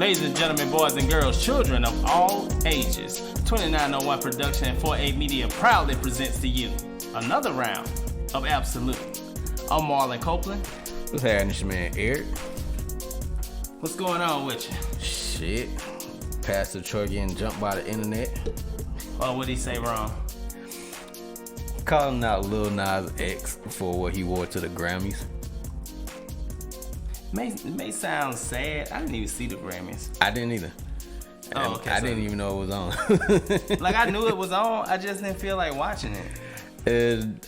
Ladies and gentlemen, boys and girls, children of all ages, 2901 Production and 48 Media proudly presents to you another round of Ab-So-Lute. I'm Marlon Copeland. What's happening, this your man Eric? What's going on with you? Shit. Pastor Troy getting jumped by the internet. Oh, what'd he say wrong? Calling out Lil Nas X for what he wore to the Grammys. It may sound sad. I didn't even see the Grammys. I didn't either. Oh, okay. I didn't even know it was on. Like, I knew it was on. I just didn't feel like watching it.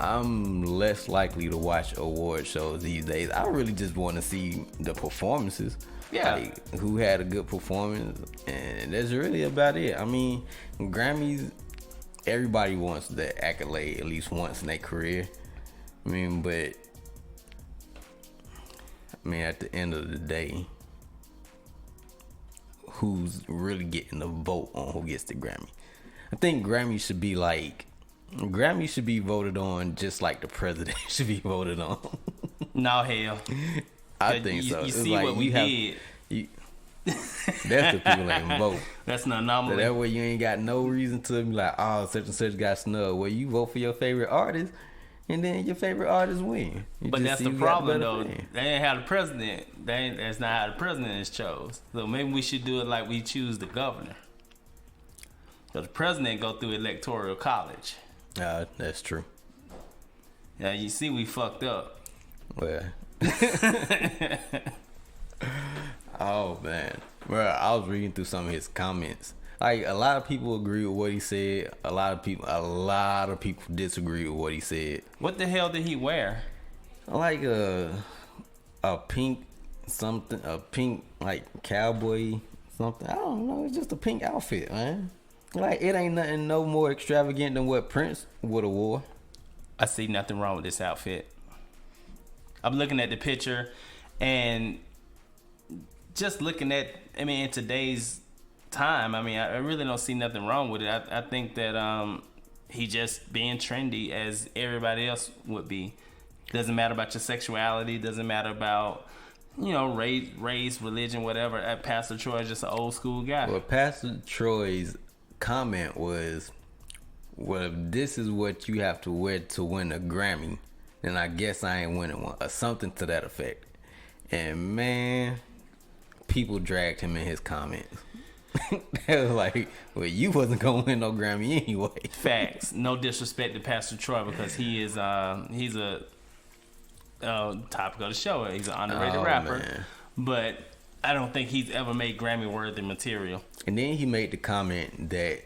I'm less likely to watch award shows these days. I really just want to see the performances. Yeah. Like, who had a good performance, and that's really about it. I mean, Grammys, everybody wants the accolade at least once in their career. At the end of the day, who's really getting the vote on who gets the Grammy? I think Grammys should be voted on just like the president should be voted on. No, hell. I think so. You see like what we did. That's the people that vote. That's an anomaly. So that way you ain't got no reason to be like, oh, such and such got snubbed. Well, you vote for your favorite artist, and then your favorite artist win. But that's the problem, though. They ain't have the president. That's not how the president is chose. So maybe we should do it like we choose the governor. So the president go through electoral college. That's true. Yeah, you see, we fucked up. Well. Oh man, bro! I was reading through some of his comments. Like, a lot of people agree with what he said. A lot of people disagree with what he said. What the hell did he wear? Like a pink something, a pink like cowboy something. I don't know. It's just a pink outfit, man. Like, it ain't nothing no more extravagant than what Prince would have wore. I see nothing wrong with this outfit. I'm looking at the picture, and just looking at, in today's time, I really don't see nothing wrong with it. I think that he just being trendy as everybody else would be. Doesn't matter about your sexuality. Doesn't matter about, race, religion, whatever. Pastor Troy is just an old school guy. Well, Pastor Troy's comment was, well, if this is what you have to wear to win a Grammy, then I guess I ain't winning one, or something to that effect. And man, people dragged him in his comments. They was like, well, you wasn't gonna win no Grammy anyway. Facts. No disrespect to Pastor Troy, because he's a topic of the show. He's an underrated rapper. Man. But I don't think he's ever made Grammy worthy material. And then he made the comment that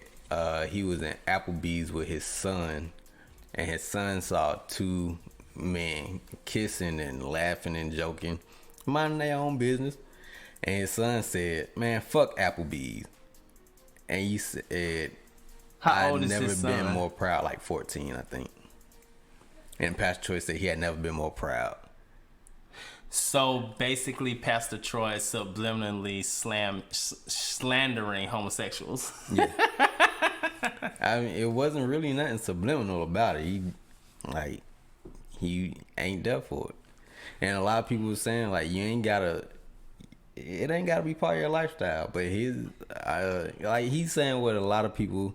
he was in Applebee's with his son, and his son saw two men kissing and laughing and joking, minding their own business. And his son said, man, fuck Applebee's. And he said, how old is his son? I've never been more proud, like 14, I think. And Pastor Troy said he had never been more proud. So basically, Pastor Troy is subliminally slandering homosexuals. Yeah. It wasn't really nothing subliminal about it. He ain't there for it. And a lot of people were saying, like, it ain't gotta be part of your lifestyle. But he's saying what a lot of people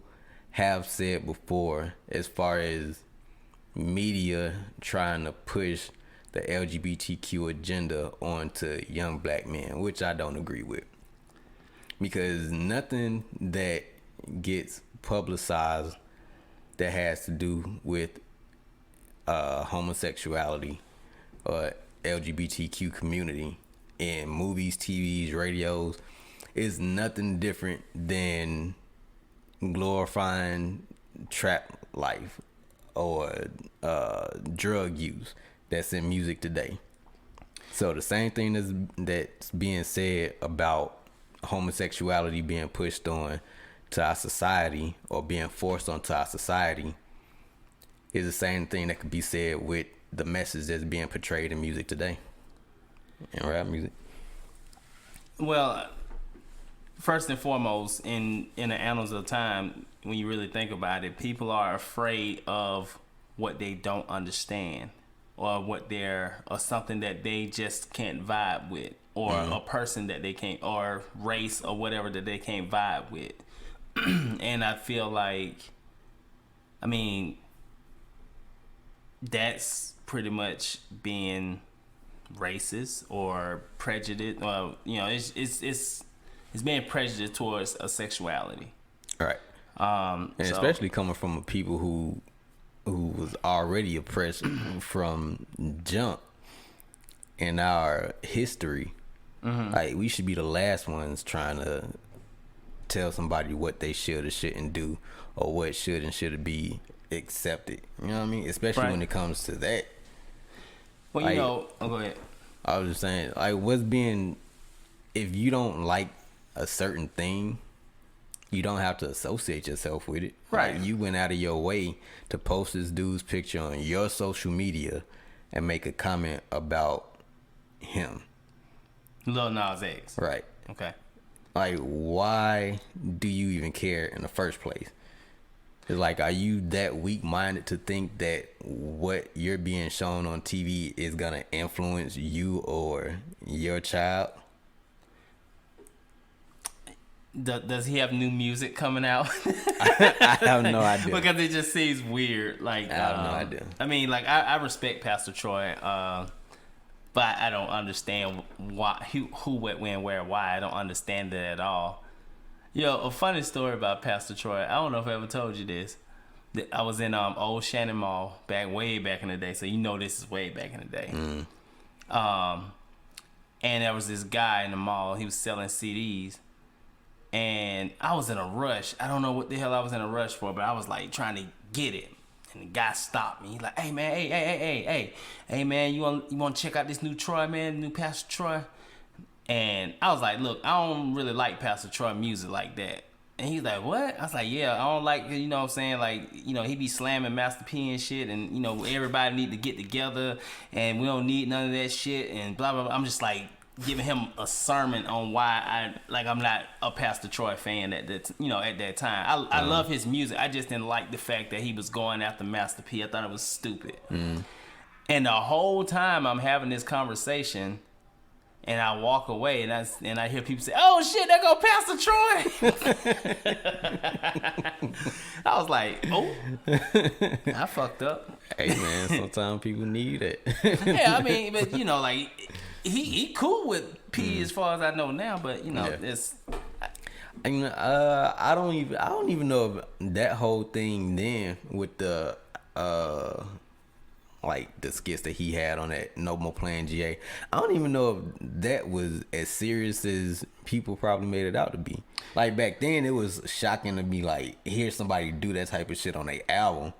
have said before, as far as media trying to push the LGBTQ agenda onto young black men, which I don't agree with. Because nothing that gets publicized that has to do with homosexuality or LGBTQ community in movies, TVs, radios is nothing different than glorifying trap life or drug use that's in music today. So the same thing that's being said about homosexuality being pushed on to our society or being forced onto our society is the same thing that could be said with the message that's being portrayed in music today, in rap music. Well, first and foremost, in the annals of time, when you really think about it, people are afraid of what they don't understand, or something that they just can't vibe with, or a person that they can't, or race or whatever that they can't vibe with. And I feel like, I mean, that's pretty much being racist or prejudiced. Well, you know, it's being prejudiced towards a sexuality. Right. And so, especially coming from people who was already oppressed from jump in our history. Like, we should be the last ones trying to tell somebody what they should or shouldn't do, or what should and shouldn't be accepted. You know what I mean? Especially when it comes to that. Well, like, you know, go ahead. I was just saying, like, if you don't like a certain thing, you don't have to associate yourself with it. Right. Like, you went out of your way to post this dude's picture on your social media and make a comment about him. Lil Nas X. Right. Okay. Like, why do you even care in the first place? It's like, are you that weak-minded to think that what you're being shown on TV is gonna influence you or your child? Does he have new music coming out? I have no idea. Because it just seems weird. Like, I have no idea. I mean, like, I respect Pastor Troy, but I don't understand why, who, what, when, where, why. I don't understand it at all. Yo, a funny story about Pastor Troy. I don't know if I ever told you this. I was in Old Shannon Mall way back in the day. So you know this is way back in the day. And there was this guy in the mall. He was selling CDs. And I was in a rush. I don't know what the hell I was in a rush for, but I was like trying to get it. And the guy stopped me. He's like, "Hey man, hey man, you want to check out this new Troy, man, new Pastor Troy?" And I was like, "Look, I don't really like Pastor Troy music like that." And he's like, "What?" I was like, "Yeah, I don't like, you know what I'm saying, like, you know, he be slamming Master P and shit, and, you know, everybody need to get together, and we don't need none of that shit, and blah, blah, blah." I'm just like giving him a sermon on why I'm not a Pastor Troy fan at that, you know, at that time. I love his music. I just didn't like the fact that he was going after Master P. I thought it was stupid. And the whole time I'm having this conversation, and I walk away, and I hear people say, "Oh shit, there go Pastor Troy." I was like, "Oh, I fucked up." Hey man, sometimes people need it. Yeah, I mean, but you know, like, he cool with P as far as I know now, but you know, it's. I don't even know if that whole thing then with the like the skits that he had on that No More Playing GA. I don't even know if that was as serious as people probably made it out to be. Like, back then, it was shocking to me, like, hear somebody do that type of shit on their album.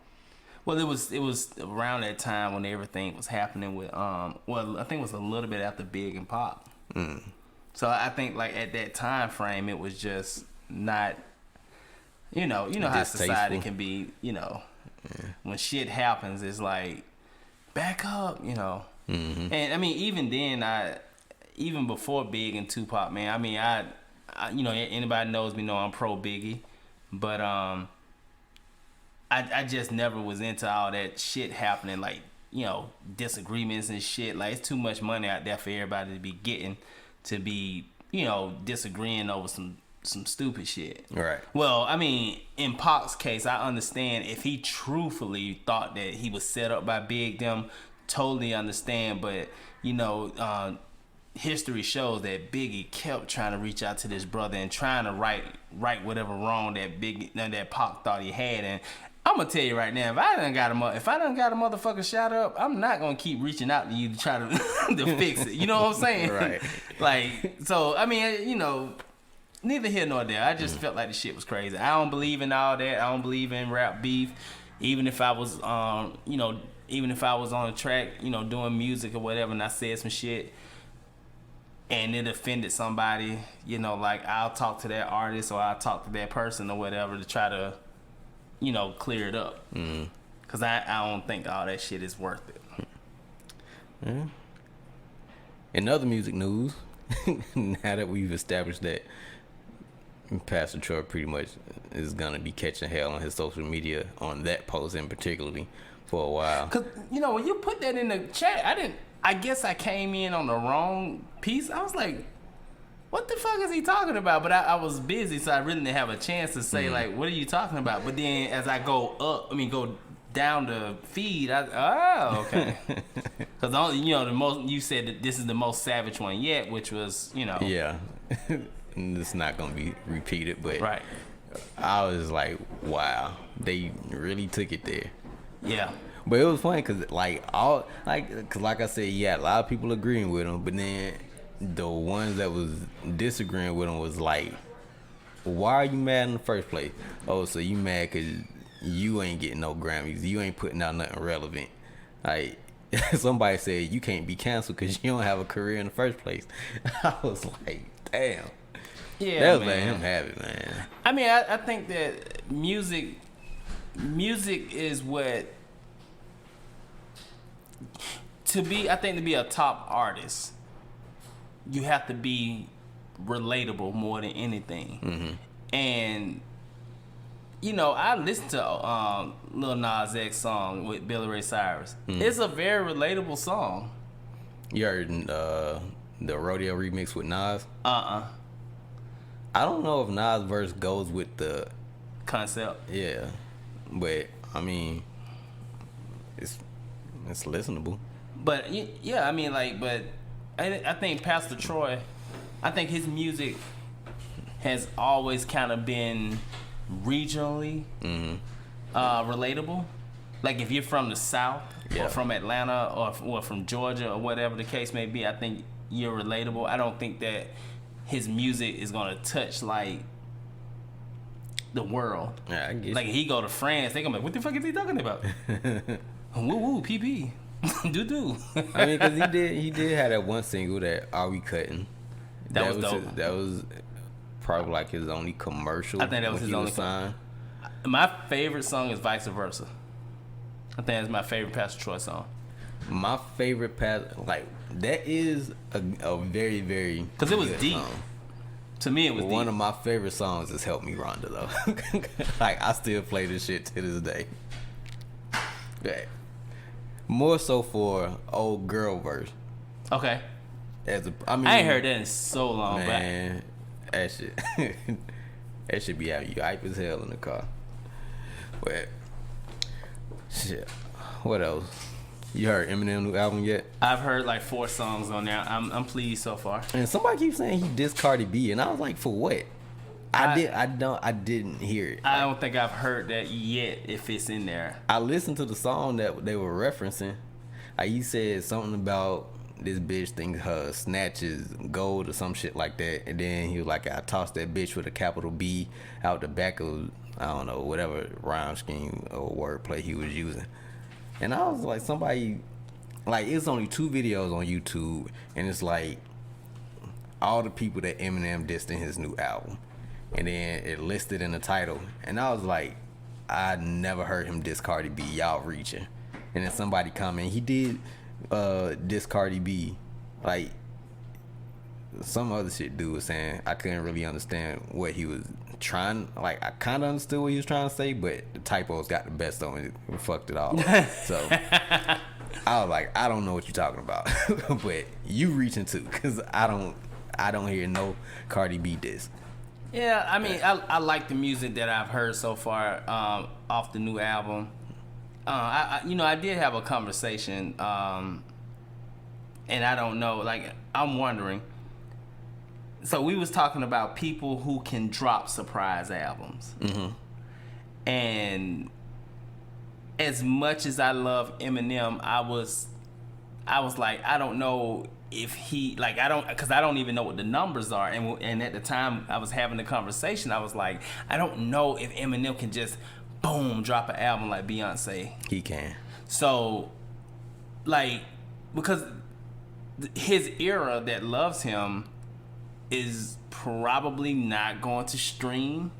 Well, it was around that time when everything was happening with well, I think it was a little bit after Big and Pop. So I think, like, at that time frame, it was just not, you know how society can be, you know, when shit happens, it's like, back up, you know. And I mean, even then, even before Big and Tupac, man, I mean, I you know, anybody knows me know I'm pro Biggie, but I just never was into all that shit happening, like, you know, disagreements and shit. Like, it's too much money out there for everybody to be getting, to be, you know, disagreeing over some stupid shit. Right. Well, I mean, in Pac's case, I understand if he truthfully thought that he was set up by Big them, totally understand. But, you know, history shows that Biggie kept trying to reach out to this brother and trying to right whatever wrong that Pac thought he had. And I'm gonna tell you right now, if I done got a motherfucker shot up, I'm not gonna keep reaching out to you to try to to fix it. You know what I'm saying? Right. Like, so I mean, you know, neither here nor there. I just felt like the shit was crazy. I don't believe in all that. I don't believe in rap beef. Even if I was, you know, even if I was on a track, you know, doing music or whatever, and I said some shit, and it offended somebody, you know, like, I'll talk to that artist or I'll talk to that person or whatever to try to, you know, clear it up. Because I don't think all that shit is worth it. Yeah. In other music news, now that we've established that Pastor Troy pretty much is going to be catching hell on his social media on that post in particularly for a while. Because, you know, when you put that in the chat, I guess I came in on the wrong piece. I was like, what the fuck is he talking about? But I was busy, so I really didn't have a chance to say, like, what are you talking about? But then as I go down the feed, okay. Because, you said that this is the most savage one yet, which was, Yeah. It's not going to be repeated, but right. I was like, wow, they really took it there. Yeah. But it was funny because, like I said, yeah, a lot of people agreeing with him, but then the ones that was disagreeing with him was like, why are you mad in the first place? Oh, so you mad because you ain't getting no Grammys, you ain't putting out nothing relevant. Like, somebody said you can't be canceled because you don't have a career in the first place. I was like, damn. Yeah, that was man. letting him have it, man. I mean, I think that music is what to be a top artist, you have to be relatable more than anything. Mm-hmm. And I listened to Lil Nas X song with Billy Ray Cyrus. Mm-hmm. It's a very relatable song. You heard the Rodeo remix with Nas? I don't know if Nas' verse goes with the concept. Yeah, but I mean, it's listenable. But yeah, I mean, but I think Pastor Troy, I think his music has always kind of been regionally relatable. Like if you're from the South or from Atlanta or from Georgia or whatever the case may be, I think you're relatable. I don't think that his music is gonna touch like the world. Yeah, I guess. Like he go to France, they gonna be like, what the fuck is he talking about? Woo woo, PP, doo doo. I mean, because he did have that one single that Are We Cutting? That was dope. That was probably like his only commercial. I think that was his only sign. My favorite song is Vice Versa. I think that's my favorite Pastor Troy song. My favorite that is a very, very because it was deep. Song. To me, it was one deep. of my favorite songs is "Help Me, Rhonda," though. Like I still play this shit to this day. Yeah. More so for old girl verse. Okay. I ain't heard that in so long. Man, that should be having you hype as hell in the car. But shit, what else? You heard Eminem's new album yet? I've heard like 4 songs on there. I'm pleased so far. And somebody keeps saying he dissed Cardi B, and I was like, for what? I didn't hear it. I don't think I've heard that yet. If it's in there, I listened to the song that they were referencing. He said something about this bitch thinks her snatch is gold or some shit like that, and then he was like, I tossed that bitch with a capital B out the back of, I don't know, whatever rhyme scheme or wordplay he was using. And I was like, somebody, like, it's only 2 videos on YouTube, and it's like all the people that Eminem dissed in his new album, and then it listed in the title, and I was like, I never heard him diss Cardi B. Y'all reaching. And then somebody commented, he did diss Cardi B, like some other shit dude was saying. I couldn't really understand what he was trying, like I kind of understood what he was trying to say, but the typos got the best of it and fucked it all up. So I was like, I don't know what you're talking about. But you reaching too, because I don't hear no Cardi B diss. Yeah, I mean, I like the music that I've heard so far off the new album. I did have a conversation, and I don't know, like, I'm wondering. So we was talking about people who can drop surprise albums. Mm-hmm. And as much as I love Eminem, I was like, I don't know if he, like, because I don't even know what the numbers are. And at the time I was having the conversation, I was like, I don't know if Eminem can just boom, drop an album like Beyonce. He can. So, like, because his era that loves him is probably not going to stream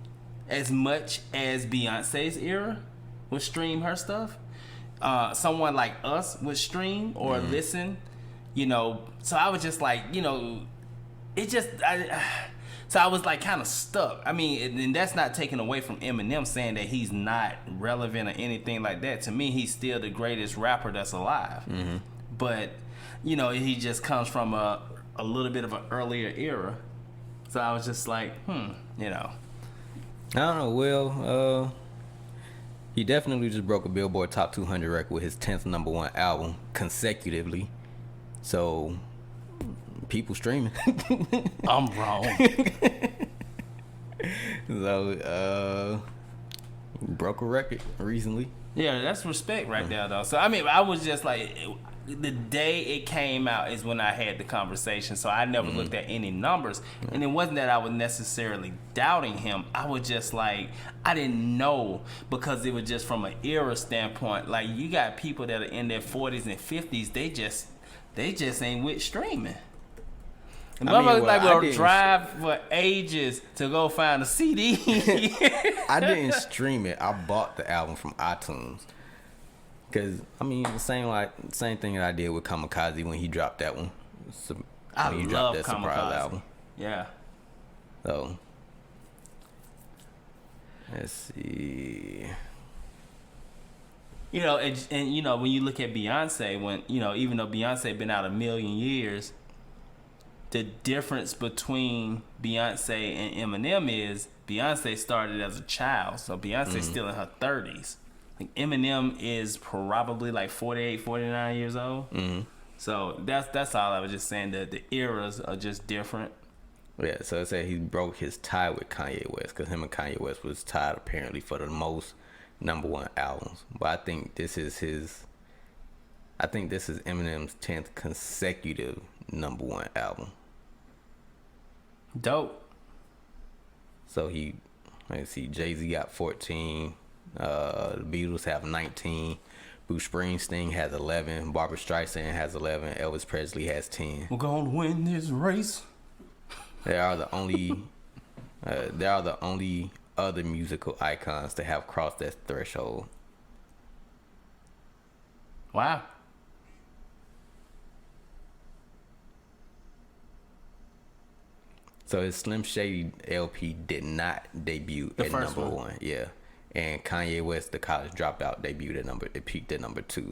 as much as Beyonce's era would stream her stuff. Someone like us would stream or listen, So I was just like, so I was like kind of stuck. I mean, and that's not taken away from Eminem saying that he's not relevant or anything like that. To me, he's still the greatest rapper that's alive. Mm-hmm. But you know, he just comes from a little bit of an earlier era. So I was just like, you know. I don't know. Well, he definitely just broke a Billboard Top 200 record with his 10th number one album consecutively. So, people streaming. I'm wrong. So, broke a record recently. Yeah, that's respect right there, though. So, I mean, I was just like, the day it came out is when I had the conversation. So, I never looked at any numbers. And it wasn't that I was necessarily doubting him. I was just like, I didn't know, because it was just from an era standpoint. Like, you got people that are in their 40s and 50s, they just ain't with streaming. And motherfuckers like will drive for ages to go find a CD. I didn't stream it. I bought the album from iTunes. Cause I mean, the same thing that I did with Kamikaze when he dropped that one. I when he love dropped that Kamikaze. surprise album. Yeah. So let's see. You know, and you know, when you look at Beyonce, when, you know, even though Beyonce been out a million years, the difference between Beyonce and Eminem is Beyonce started as a child, so Beyonce's still in her 30s. Like, Eminem is probably like 48, 49 years old. So that's all I was just saying, that the eras are just different. Yeah, so it said he broke his tie with Kanye West, because him and Kanye West was tied apparently for the most number one albums. But I think this is Eminem's 10th consecutive number one album. Dope. So let's see, Jay-Z got 14, the Beatles have 19, Bruce Springsteen has 11, Barbra Streisand has 11, Elvis Presley has 10. We're gonna win this race. They are the only other musical icons to have crossed that threshold. Wow. So his Slim Shady LP did not debut at number one. Yeah. And Kanye West, The College Dropout, it peaked at number 2.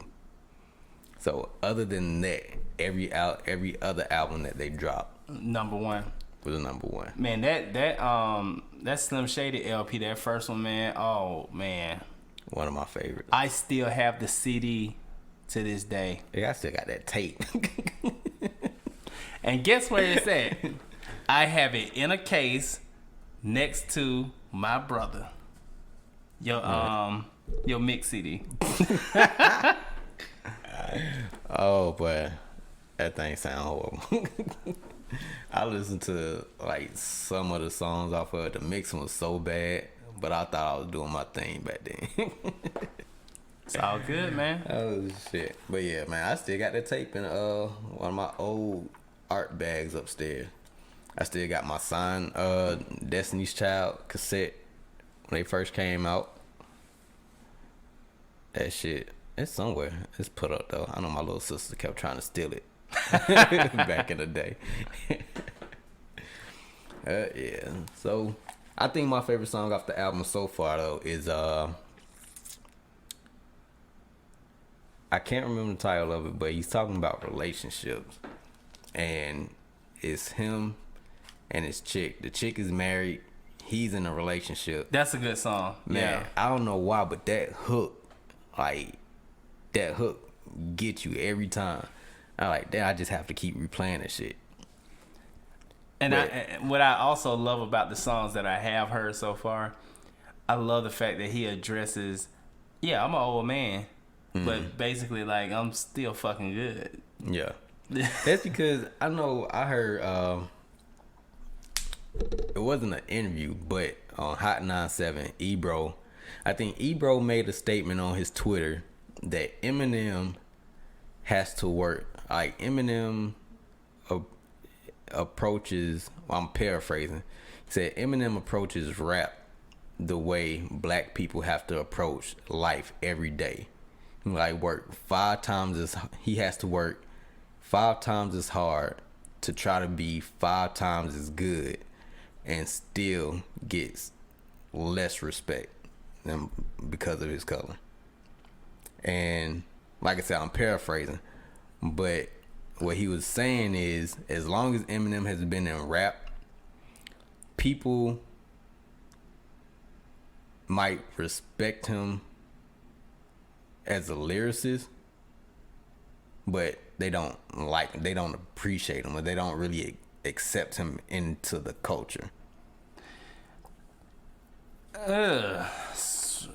So other than that, every other album that they dropped, number one, was a number one. Man, that Slim Shady LP, that first one, man. Oh man, one of my favorites. I still have the CD to this day. Yeah, I still got that tape. And guess where it's at? I have it in a case next to my brother. Your mix CD. Oh, boy, that thing sound horrible. I listened to like some of the songs off of it. The mixing was so bad, but I thought I was doing my thing back then. It's all good, man. Oh shit! But yeah, man, I still got the tape in one of my old art bags upstairs. I still got my signed Destiny's Child cassette when they first came out. That shit, it's somewhere. It's put up though. I know my little sister kept trying to steal it back in the day. Yeah. So I think my favorite song off the album so far though is I can't remember the title of it, but he's talking about relationships, and it's him and his chick. The chick is married. He's in a relationship. That's a good song. Man, yeah. I don't know why, but that hook gets you every time. I like that. I just have to keep replaying that shit. And what I also love about the songs that I have heard so far, I love the fact that he addresses, yeah, I'm an old man, but basically like I'm still fucking good. Yeah. That's because I know I heard it wasn't an interview, but on Hot 97, Ebro, I think Ebro made a statement on his Twitter that Eminem has to work. Like Eminem approaches, well, I'm paraphrasing. He said Eminem approaches rap the way black people have to approach life every day. Like he has to work 5 times as hard to try to be 5 times as good, and still gets less respect than because of his color. And like I said, I'm paraphrasing, but what he was saying is, as long as Eminem has been in rap, people might respect him as a lyricist, but they don't appreciate him, or they don't really accept him into the culture.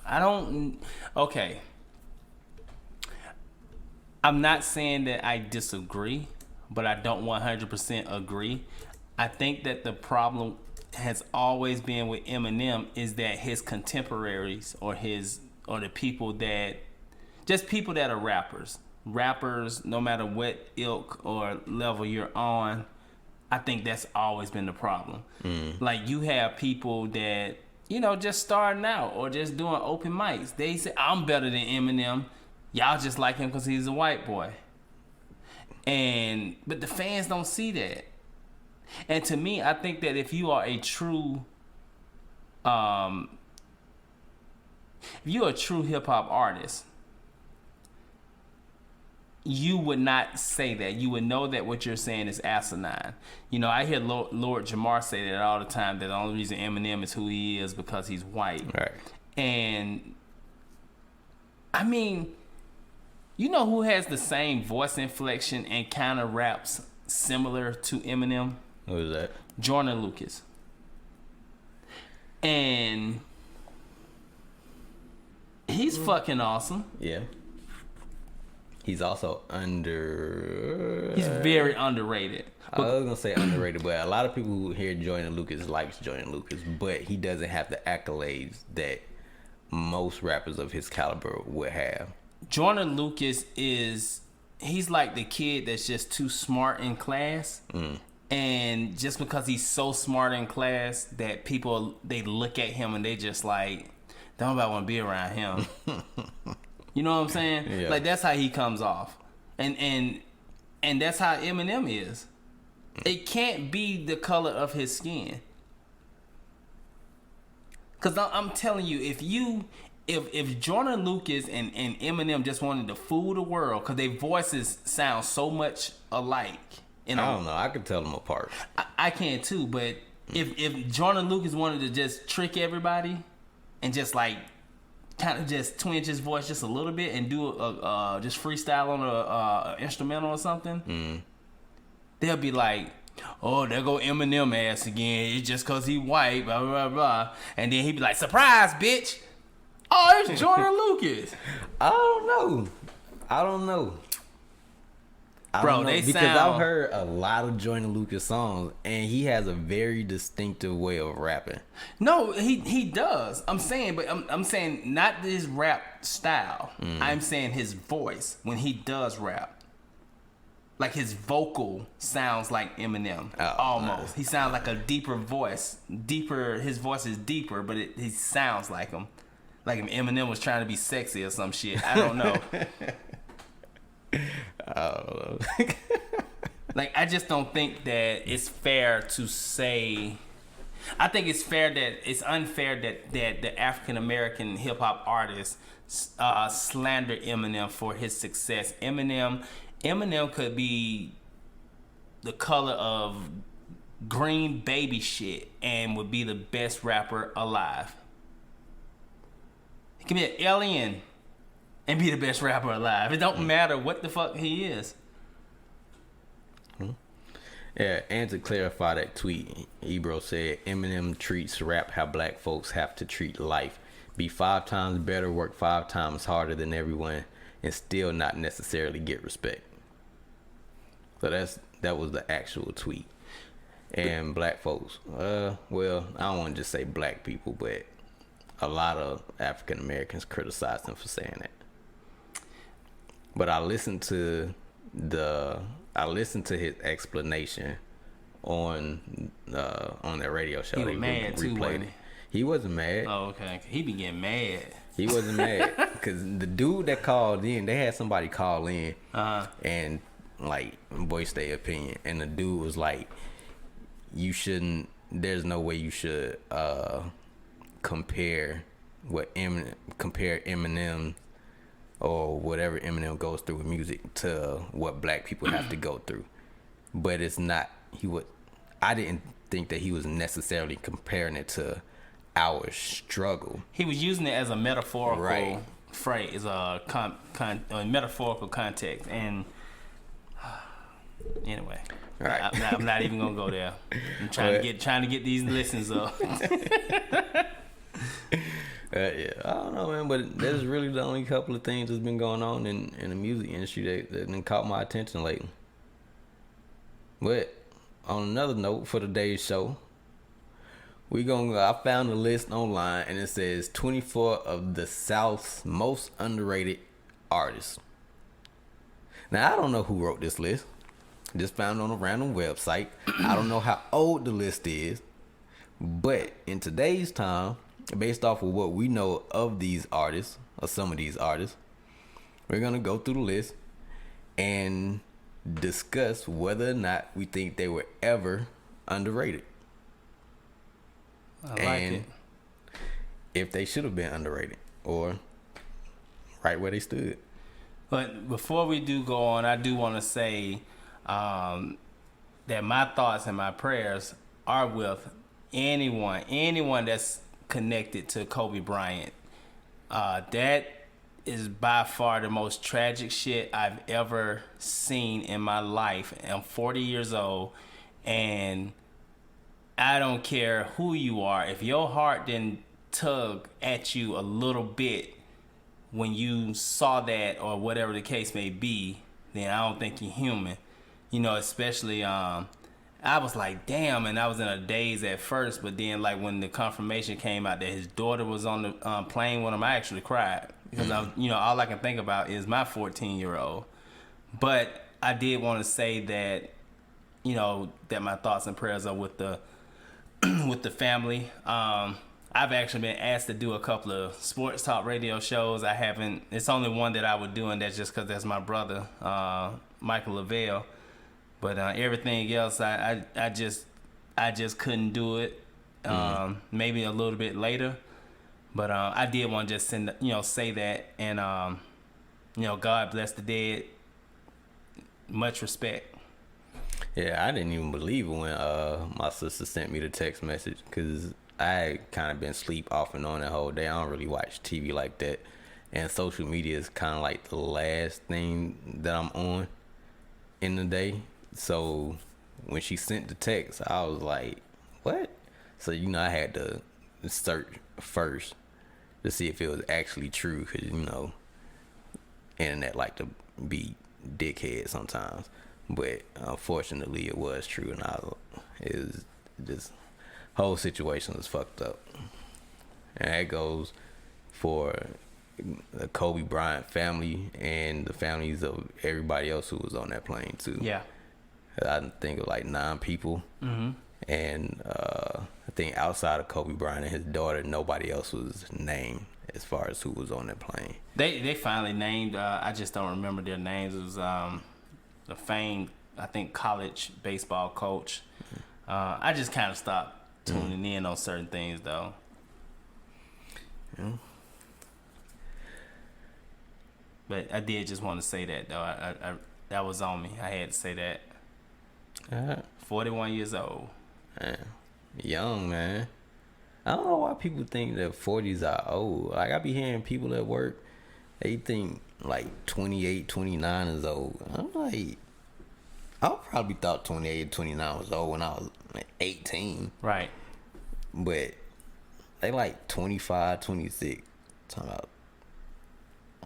I don't. Okay. I'm not saying that I disagree, but I don't 100% agree. I think that the problem has always been with Eminem is that his contemporaries or the people that are rappers, no matter what ilk or level you're on, I think that's always been the problem. Like, you have people that, just starting out or just doing open mics. They say, I'm better than Eminem. Y'all just like him because he's a white boy. But the fans don't see that. And to me, I think that if you are a true hip hop artist, you would not say that. You would know that what you're saying is asinine. I hear Lord Jamar say that all the time, that the only reason Eminem is who he is because he's white. Right. And I mean, who has the same voice inflection and kind of raps similar to Eminem? Who is that? Jordan Lucas. And he's fucking awesome. Yeah. He's also He's very underrated. I was gonna say underrated, but a lot of people who hear Jordan Lucas likes Jordan Lucas, but he doesn't have the accolades that most rappers of his caliber would have. Jordan Lucas he's like the kid that's just too smart in class. And just because he's so smart in class that people, they look at him and they just like, don't nobody want to be around him. You know what I'm saying? Yeah. Like, that's how he comes off. And that's how Eminem is. It can't be the color of his skin. Because I'm telling you, if Jordan Lucas and Eminem just wanted to fool the world, because their voices sound so much alike. I don't know. I could tell them apart. I can too, but if Jordan Lucas wanted to just trick everybody and just like kind of just twinge his voice just a little bit and do just freestyle on a instrumental or something, they'll be like, oh, there go Eminem ass again. It's just cause he white, blah, blah, blah. And then he'd be like, surprise, bitch. Oh, it's Jordan Lucas. I don't know. Bro, because I've heard a lot of Jordan Lucas songs, and he has a very distinctive way of rapping. No, he does. I'm saying, but I'm saying not his rap style. I'm saying his voice when he does rap. Like, his vocal sounds like Eminem. Almost. Nice. He sounds like a deeper voice. His voice is deeper, but he sounds like him. Like if Eminem was trying to be sexy or some shit. I don't know. I don't know. Like, I just don't think that it's fair to say. I think it's unfair that the African American hip hop artists slander Eminem for his success. Eminem could be the color of green baby shit and would be the best rapper alive. He could be an alien and be the best rapper alive. It don't matter what the fuck he is. Yeah, and to clarify that tweet, Ebro said Eminem treats rap how black folks have to treat life. Be 5 times better, work 5 times harder than everyone, and still not necessarily get respect. So that was the actual tweet. And black folks, well, I don't want to just say black people, but a lot of African Americans criticize him for saying that. But I listened to his explanation on that radio show. He was mad too, wasn't he? He wasn't mad. Oh, okay. He be getting mad. He wasn't mad because the dude that called in, they had somebody call in and like voice their opinion, and the dude was like, "You shouldn't. There's no way you should compare Eminem or whatever Eminem goes through with music to what black people have to go through. But it's not, I didn't think that he was necessarily comparing it to our struggle. He was using it as a metaphorical Right. phrase, a metaphorical context. And anyway, Right. I'm not even gonna go there. I'm trying to get these listens up. Yeah, I don't know, man, but that's really the only couple of things that's been going on in the music industry that caught my attention lately. But on another note, for today's show, I found a list online, and it says 24 of the South's most underrated artists. Now, I don't know who wrote this list. Just found it on a random website. I don't know how old the list is, but in today's time, based off of what we know of these artists, or some of these artists, we're going to go through the list and discuss whether or not we think they were ever underrated. I like and it. if they should have been underrated or right where they stood. But before we do go on, I do want to say that my thoughts and my prayers are with anyone that's connected to Kobe Bryant. That is by far the most tragic shit I've ever seen in my life. I'm 40 years old, and I don't care who you are. If your heart didn't tug at you a little bit when you saw that, or whatever the case may be, then I don't think you're human. You know, especially I was like, damn, and I was in a daze at first, but then like when the confirmation came out that his daughter was on the plane with him, I actually cried because all I can think about is my 14-year-old. But I did want to say that, that my thoughts and prayers are with the with the family. I've actually been asked to do a couple of sports talk radio shows. I haven't. It's only one that I would do, and that's just because that's my brother, Michael Lavelle. But everything else, I just couldn't do it. Maybe a little bit later, but I did want to just say that, and God bless the dead. Much respect. Yeah, I didn't even believe it when my sister sent me the text message, because I had kind of been asleep off and on that whole day. I don't really watch TV like that, and social media is kind of like the last thing that I'm on in the day. So when she sent the text, I was like, what? So, I had to search first to see if it was actually true, because, internet like to be dickhead sometimes. But unfortunately, it was true, and it was this whole situation was fucked up. And that goes for the Kobe Bryant family and the families of everybody else who was on that plane too. Yeah. I think of like 9 people. Mm-hmm. And I think outside of Kobe Bryant and his daughter, nobody else was named as far as who was on that plane. They finally named, I just don't remember their names. It was the famed, I think, college baseball coach. I just kind of stopped tuning in on certain things, though. Yeah. But I did just want to say that, though. I that was on me. I had to say that. 41 years old. Man, young, man. I don't know why people think that 40s are old. Like, I be hearing people at work, they think like 28, 29 is old. I'm like, I probably thought 28, 29 was old when I was like 18. Right. But they like 25, 26. Talking about,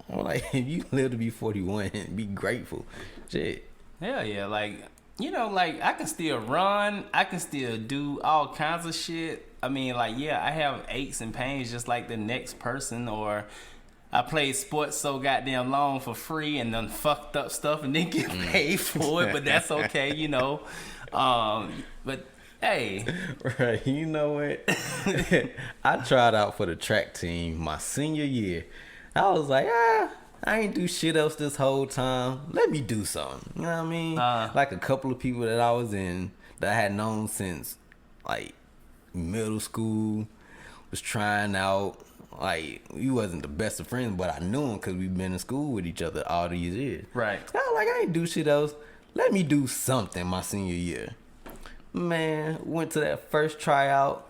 I'm like, if you live to be 41, be grateful. Shit. Hell yeah. Like, I can still run. I can still do all kinds of shit. I mean, like, yeah, I have aches and pains just like the next person. Or I played sports so goddamn long for free and done fucked up stuff and didn't get paid for it. But that's okay, But, hey. Right, you know what? I tried out for the track team my senior year. I was like, I ain't do shit else this whole time. Let me do something. You know what I mean? Like a couple of people that I was in that I had known since like middle school was trying out. like we wasn't the best of friends, but I knew him because we've been in school with each other all these years. Right. I was like, I ain't do shit else. Let me do something my senior year. Man, went to that first tryout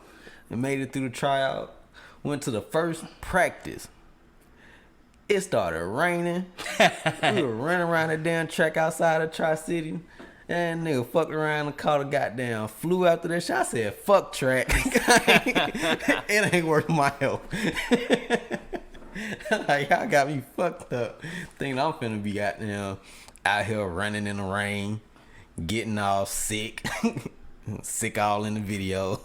and made it through the tryout. Went to the first practice. It started raining. We were running around the damn track outside of Tri-City. And nigga fucked around and caught a goddamn flu after that shit. I said, fuck track. It ain't worth my help. Like, y'all got me fucked up. Thinking I'm finna be goddamn out here running in the rain, getting all sick. Sick all in the video.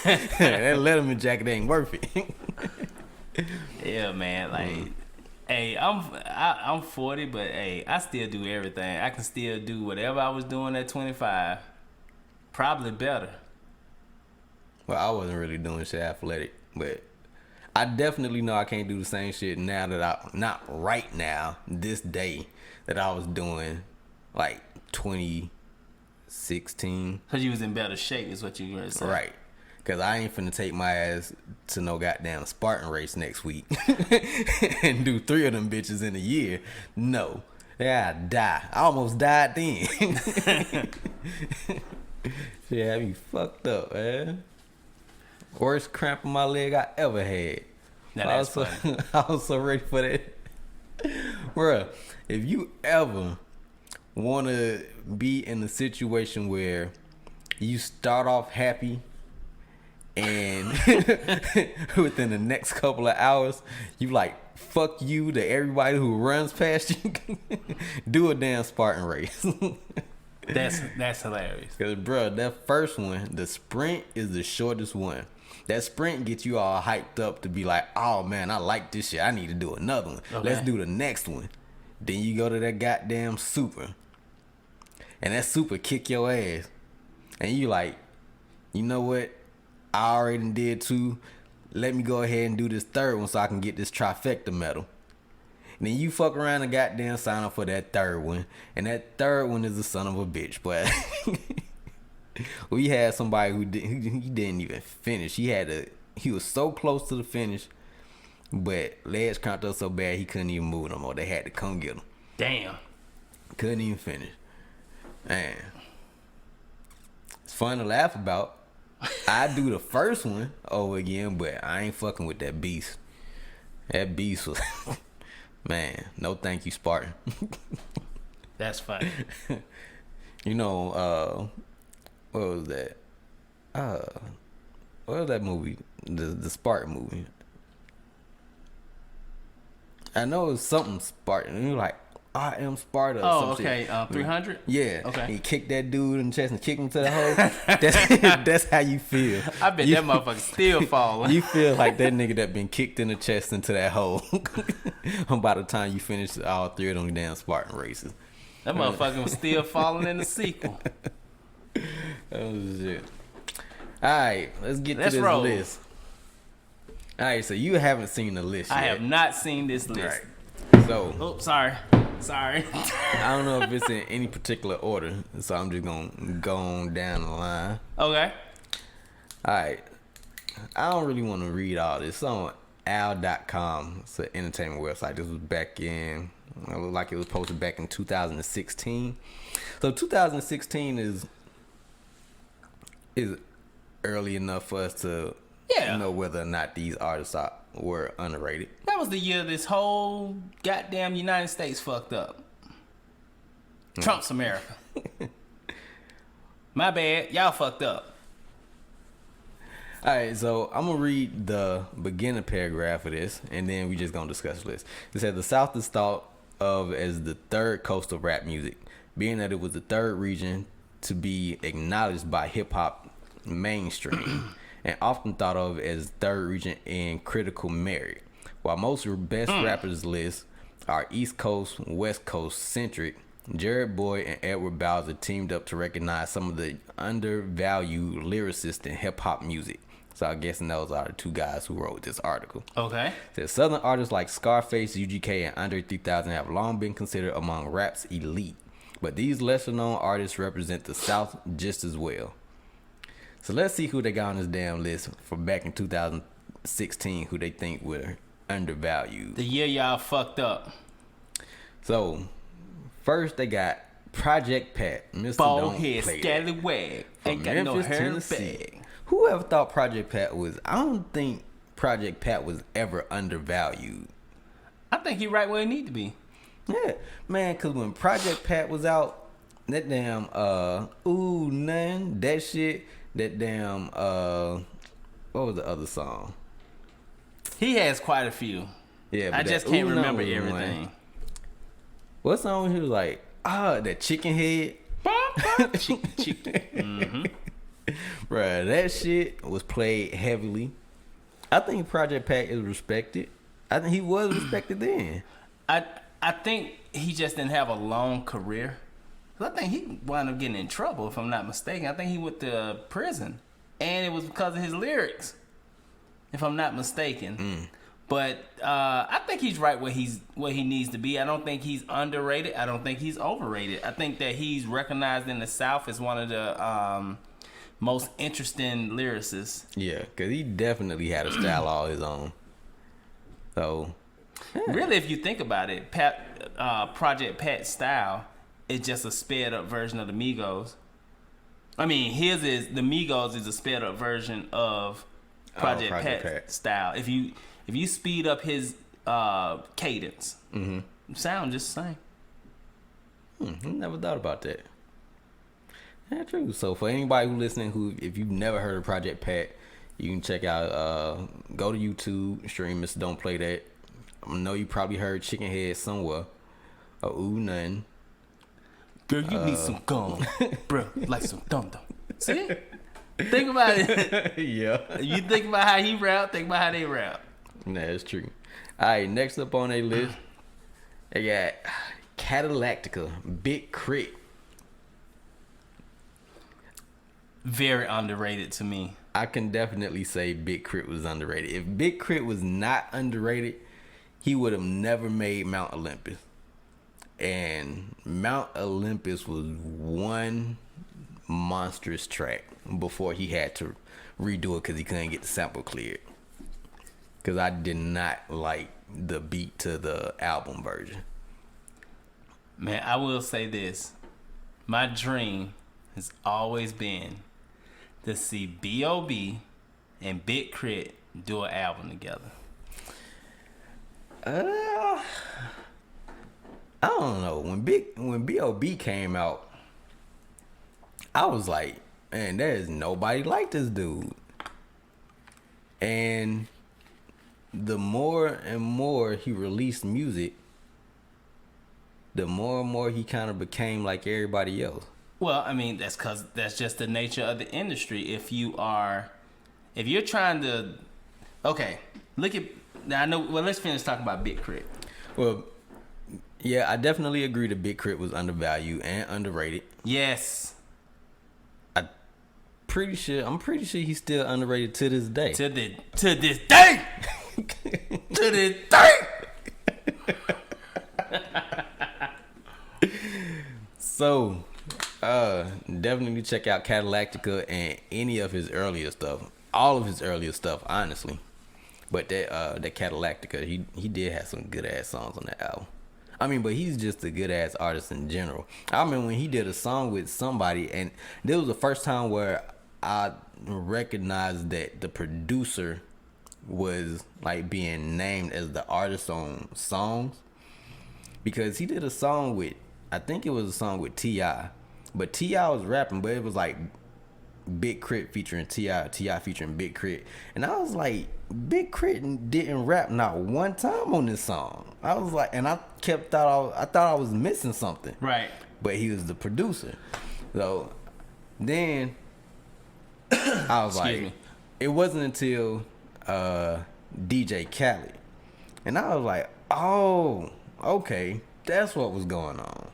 That Letterman jacket ain't worth it. Yeah, man. Like, hey, I'm 40, but hey, I still do everything. I can still do whatever I was doing at 25. Probably better. Well, I wasn't really doing shit athletic, but I definitely know I can't do the same shit now that not right now, this day, that I was doing like 2016. Cause you was in better shape, is what you were saying. Right. Cause I ain't finna take my ass to no goddamn Spartan race next week and do 3 of them bitches in a year. No. Yeah, I die. I almost died then. Shit had me fucked up, man. Worst cramp in my leg I ever had. Now that's funny. I was so ready for that. Bruh, if you ever want to be in a situation where you start off happy and within the next couple of hours you like fuck you to everybody who runs past you, do a damn Spartan race. That's hilarious. Cause bruh, that first one, the sprint is the shortest one. That sprint gets you all hyped up to be like, oh man, I like this shit, I need to do another one. Okay. Let's do the next one. Then you go to that goddamn super, and that super kick your ass, and you like, you know what, I already did 2. Let me go ahead and do this third one so I can get this trifecta medal. And then you fuck around and goddamn sign up for that third one, and that third one is a son of a bitch. But we had somebody who didn't even finish. He was so close to the finish, but legs cramped up so bad he couldn't even move no more. They had to come get him. Damn. Couldn't even finish. Man, it's fun to laugh about. I do the first one over again, but I ain't fucking with that beast. That beast was, man, no thank you, Spartan. That's funny. You know, what was that? What was that movie? The Spartan movie. I know it was something Spartan. And you're like, I am Sparta. Oh, okay. 300? Yeah. Okay. He kicked that dude in the chest and kicked him to the hole. That's how you feel. I bet that motherfucker still falling. You feel like that nigga that been kicked in the chest into that hole. By the time you finish all 3 of them damn Spartan races. That motherfucker was still falling in the sequel. Oh, shit. All right. Let's get to this roll. list. All right. So you haven't seen the list yet. I have not seen this list. Right. So. Oh, sorry. I don't know if it's in any particular order, so I'm just gonna go on down the line. Okay. All right. I don't really want to read all this. It's on al.com. It's an entertainment website. This was back in, it looked like it was posted back in 2016. So 2016 is early enough for us to know whether or not these artists were underrated. That was the year this whole goddamn United States fucked up. Trump's America. My bad. Y'all fucked up. All right, so I'm going to read the beginning paragraph of this, and then we just going to discuss this. It says, the South is thought of as the third coast of rap music, being that it was the third region to be acknowledged by hip-hop mainstream. And often thought of as third region in critical merit. While most best rappers lists are East Coast, West Coast centric, Jared Boyd and Edward Bowser teamed up to recognize some of the undervalued lyricists in hip hop music. So I'm guessing those are the 2 guys who wrote this article. Okay. It says Southern artists like Scarface, UGK, and Andre 3000 have long been considered among rap's elite, but these lesser known artists represent the South just as well. So let's see who they got on this damn list from back in 2000, 16 who they think were undervalued. The year y'all fucked up. So, first they got Project Pat, Mr. Bald Don't head, Play scallywag. Ain't got no hair in the bag. Whoever thought Project Pat was... I don't think Project Pat was ever undervalued. I think he right where he need to be. Yeah, man, because when Project Pat was out, that damn, Ooh, None, that shit, that damn, what was the other song? He has quite a few. Yeah, but I just can't remember everything. One. What song he was like, that Chicken Head? Chicken. Mm-hmm. Bruh, that shit was played heavily. I think Project Pat is respected. I think he was respected then. I think he just didn't have a long career. I think he wound up getting in trouble, if I'm not mistaken. I think he went to prison, and it was because of his lyrics, if I'm not mistaken. But I think he's right where he needs to be. I don't think he's underrated. I don't think he's overrated. I think that he's recognized in the South as one of the most interesting lyricists. Yeah, because he definitely had a style all his own. So, yeah. Really, if you think about it, Project Pat's style is just a sped up version of the Migos. I mean, the Migos is a sped up version of Project Pat's style. If you speed up his cadence, sound just the same. Never thought about that. Yeah, true. So for anybody who listening, if you've never heard of Project Pat, you can check out, go to YouTube, stream Mr. Don't Play That. I know you probably heard Chicken Head somewhere. Or Ooh, Nothing. Girl, you need some gum. Bro, like some dum-dum. See? Think about it. Yeah. You think about how he rap, think about how they rap. Nah, that's true. All right, next up on their list, they got Cadillactica, Big Crit. Very underrated to me. I can definitely say Big Crit was underrated. If Big Crit was not underrated, he would have never made Mount Olympus. And Mount Olympus was one monstrous track before he had to redo it because he couldn't get the sample cleared. Because I did not like the beat to the album version. Man, I will say this. My dream has always been to see B.O.B. and Big Crit do an album together. I don't know. When B.O.B. came out, I was like, man, there's nobody like this dude. And the more and more he released music, the more and more he kind of became like everybody else. Well, I mean, that's because that's just the nature of the industry. If you're trying to, okay, look at, now I know, well, let's finish talking about Big Crit. Well, yeah, I definitely agree that Big Crit was undervalued and underrated. Yes. I'm pretty sure he's still underrated to this day. To this day! To this day! So, definitely check out Cadillactica and any of his earlier stuff. All of his earlier stuff, honestly. But that Cadillactica, he did have some good ass songs on that album. I mean, but he's just a good ass artist in general. I remember when he did a song with somebody, and this was the first time where I recognized that the producer was like being named as the artist on songs, because he did a song with, I think it was a song with T.I., but T.I. was rapping, but it was like Big Crit featuring T.I., T.I. featuring Big Crit, and I was like, Big Crit didn't rap not one time on this song. I was like, and I thought I was missing something, right? But he was the producer. So then I was like, it wasn't until DJ Khaled, and I was like, oh, okay, that's what was going on.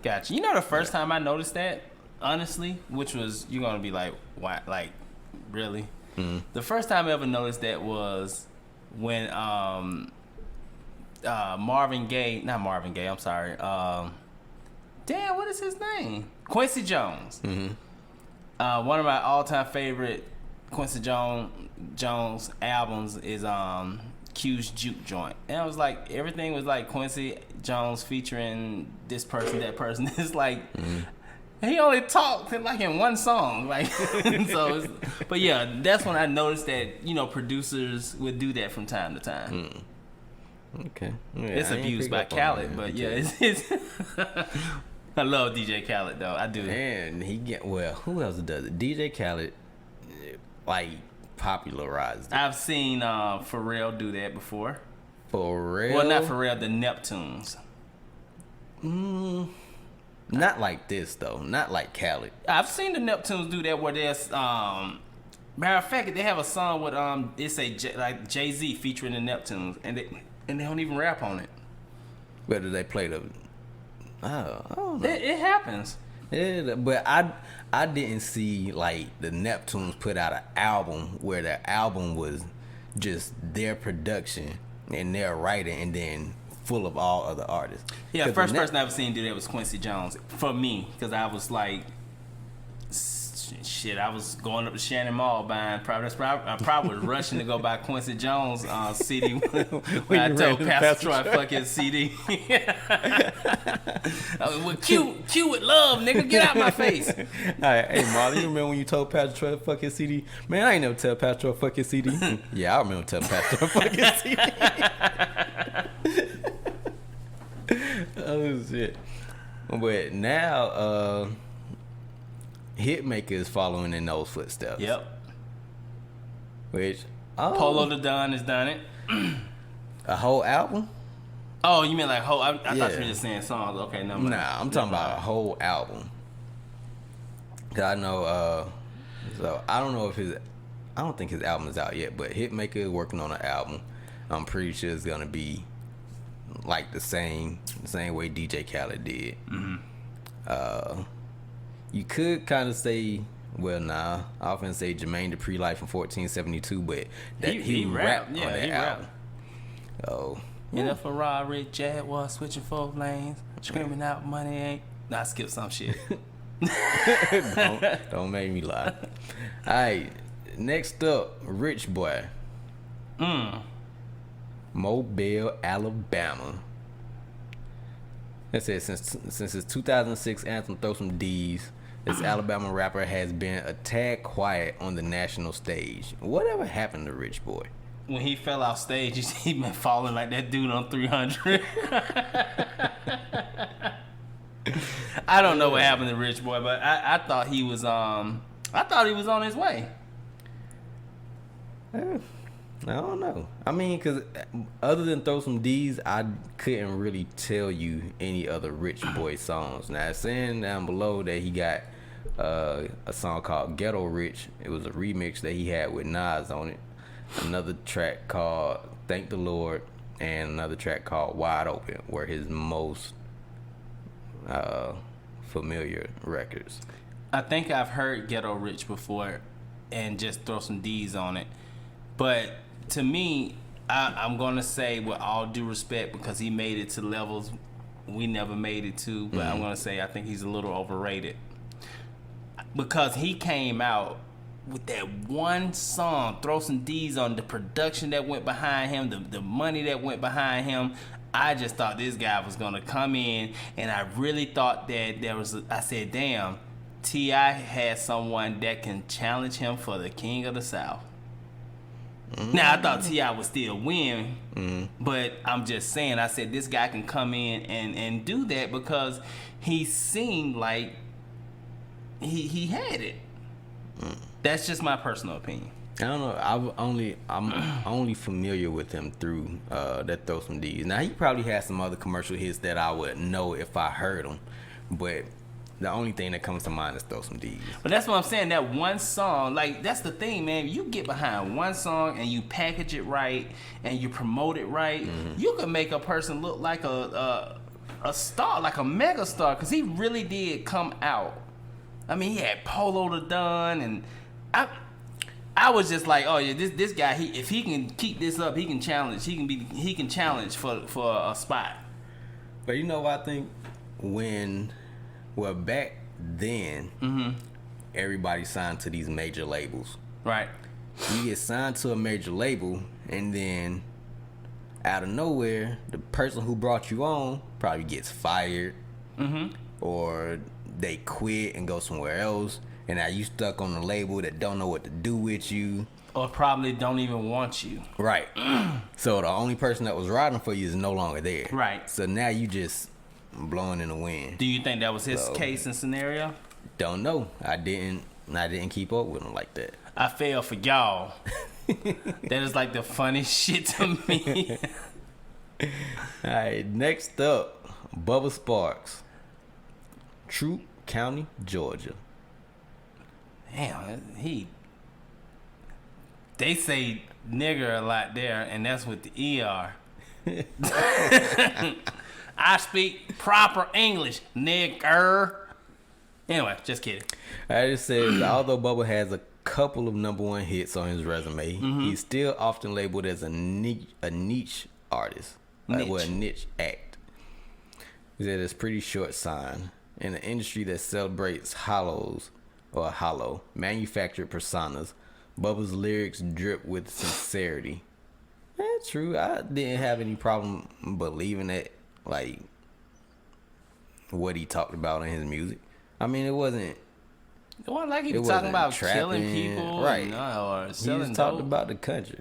Gotcha. You know, the first time I noticed that, honestly, which was, you're gonna be like, why? Like, really? Mm-hmm. The first time I ever noticed that was when Marvin Gaye, not Marvin Gaye, I'm sorry. Damn, what is his name? Quincy Jones. Mm-hmm. One of my all-time favorite Quincy Jones Jones albums is Q's Juke Joint, and I was like, everything was like Quincy Jones featuring this person, that person. It's like he only talked like in one song, like so. But yeah, that's when I noticed that producers would do that from time to time. Okay, yeah, it's abused by Khaled, but yeah, it's I love DJ Khaled though. I do. And who else does it? DJ Khaled, like, popularized it. I've seen Pharrell do that before. Pharrell? Well, not Pharrell, the Neptunes. Not like this though. Not like Khaled. I've seen the Neptunes do that where there's matter of fact, they have a song with it's like Jay-Z featuring the Neptunes, and they don't even rap on it. Whether they play the I don't know. It happens. Yeah, but I didn't see like the Neptunes put out an album where the album was just their production and their writing and then full of all other artists. Yeah, the first person I ever seen do that was Quincy Jones for me, because I was like, shit, I was going up to Shannon Mall buying. I probably was rushing to go buy Quincy Jones CD when I told Pastor Troy fuck his CD. Well, Q with love, nigga, get out my face. All right, hey Marley, you remember when you told Pastor Troy to fuck his CD? Man, I ain't never tell Pastor Troy to fuck his CD. Yeah, I remember telling Pastor Troy to fuck his CD. Oh shit! But now, Hitmaker is following in those footsteps. Yep. Which Polo the Don has done it. A whole album? Oh, you mean like whole? I thought you were just saying songs. Okay, no. Nah, I'm talking about a whole album. Cause I know. So I don't know if I don't think his album is out yet, but Hitmaker is working on an album. I'm pretty sure it's gonna be like the same way DJ Khaled did. You could kind of say, well, nah, I often say Jermaine Dupri life in 1472, but that he rapped on that album. Oh, in a Ferrari Jaguar switching 4 lanes, screaming out money ain't. Nah, I skipped some shit. don't make me lie. All right, next up, Rich Boy. Mobile, Alabama. It says since his 2006 anthem "Throw Some D's," this Alabama rapper has been a tad quiet on the national stage. Whatever happened to Rich Boy? When he fell off stage, he been falling like that dude on 300. I don't know what happened to Rich Boy, but I thought he was on his way. I don't know. I mean, because other than Throw Some D's, I couldn't really tell you any other Rich Boy songs. Now, it's saying down below that he got a song called Ghetto Rich. It was a remix that he had with Nas on it. Another track called Thank the Lord, and another track called Wide Open were his most familiar records. I think I've heard Ghetto Rich before and just Throw Some D's on it. But to me, I'm going to say with all due respect, because he made it to levels we never made it to, but I'm going to say I think he's a little overrated. Because he came out with that one song, Throw Some D's, on the production that went behind him, the money that went behind him. I just thought this guy was going to come in, and I really thought that I said, damn, T.I. had someone that can challenge him for the King of the South. Now, I thought T.I. would still win, but I'm just saying, I said this guy can come in and do that because he seemed like he had it. That's just my personal opinion. I don't know. I'm only familiar with him through that Throw Some D's. Now, he probably has some other commercial hits that I would know if I heard them, but the only thing that comes to mind is Throw Some D's. But that's what I'm saying. That one song, like, that's the thing, man. You get behind one song and you package it right and you promote it right, you can make a person look like a star, like a mega star, because he really did come out. I mean, he had Polo the Don, and I was just like, oh yeah, this guy, if he can keep this up, he can challenge. He can challenge for a spot. But you know what I think? Back then, everybody signed to these major labels. Right. You get signed to a major label, and then out of nowhere, the person who brought you on probably gets fired, or they quit and go somewhere else, and now you stuck on the label that don't know what to do with you, or probably don't even want you. Right. So the only person that was riding for you is no longer there. Right. So now you just blowing in the wind. Do you think that was his case and scenario? Don't know. I didn't keep up with him like that. I fell for y'all. That is like the funniest shit to me. All right, next up, Bubba Sparks, Troup County, Georgia. Damn, they say nigger a lot there, and that's with the ER. I speak proper English, nigger. Anyway, just kidding. I just said, although Bubba has a couple of #1 hits on his resume, he's still often labeled as a niche artist. A niche act. He said it's pretty short sign. In an industry that celebrates hollow manufactured personas, Bubba's lyrics drip with sincerity. That's true. I didn't have any problem believing that, like, what he talked about in his music. I mean, it wasn't like he was talking about killing people, right? Or selling he just talked about the country.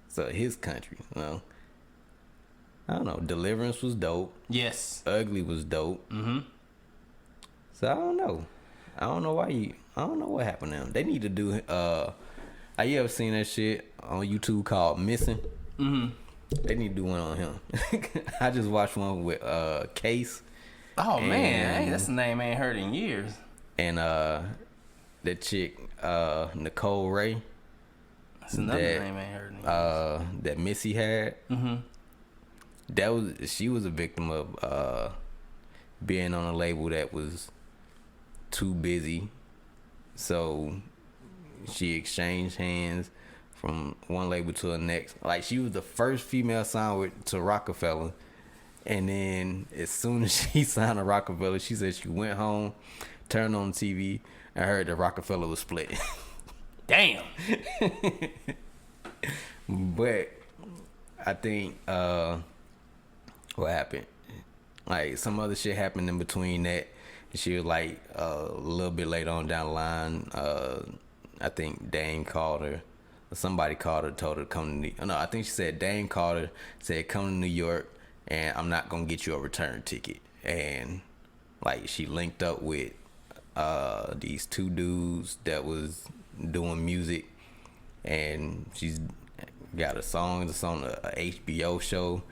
So his country, you know. I don't know. Deliverance was dope. Yes. Ugly was dope. So I don't know. I don't know what happened to them. They need to do. Have you ever seen that shit on YouTube called Missing? They need to do one on him. I just watched one with Case. Oh man, hey, that's a name I ain't heard in years. And that chick Nicole Ray. That's another name I ain't heard in years. That Missy had. She was a victim of being on a label that was too busy, so she exchanged hands from one label to the next. Like, she was the first female signed to Rockefeller, and then as soon as she signed to Rockefeller, she said she went home, turned on TV, and heard that Rockefeller was split. Damn. But I think what happened, like, some other shit happened in between that. She was like a little bit later on down the line, I think Dane called her, or somebody called her, told her to come to I think she said Dane called her, said come to New York and I'm not gonna get you a return ticket. And like, she linked up with these two dudes that was doing music, and she's got a song that's on a HBO show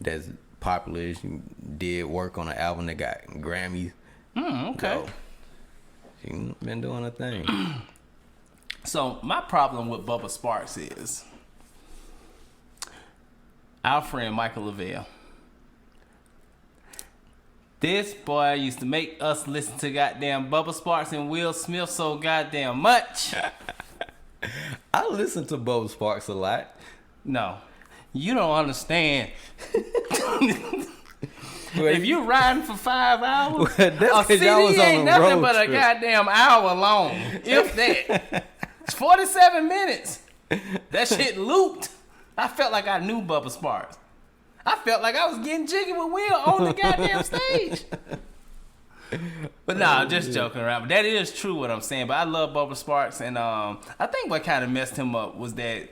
that's popular. She did work on an album that got Grammys. Okay. So she been doing her thing. So my problem with Bubba Sparks is our friend Michael Lavelle. This boy used to make us listen to goddamn Bubba Sparks and Will Smith so goddamn much. I listen to Bubba Sparks a lot. No, you don't understand. If you riding for 5 hours, a CD ain't nothing but a goddamn hour long. If that. It's 47 minutes. That shit looped. I felt like I knew Bubba Sparks. I felt like I was getting jiggy with Will on the goddamn stage. But nah, just joking around. But that is true what I'm saying. But I love Bubba Sparks. And I think what kind of messed him up was that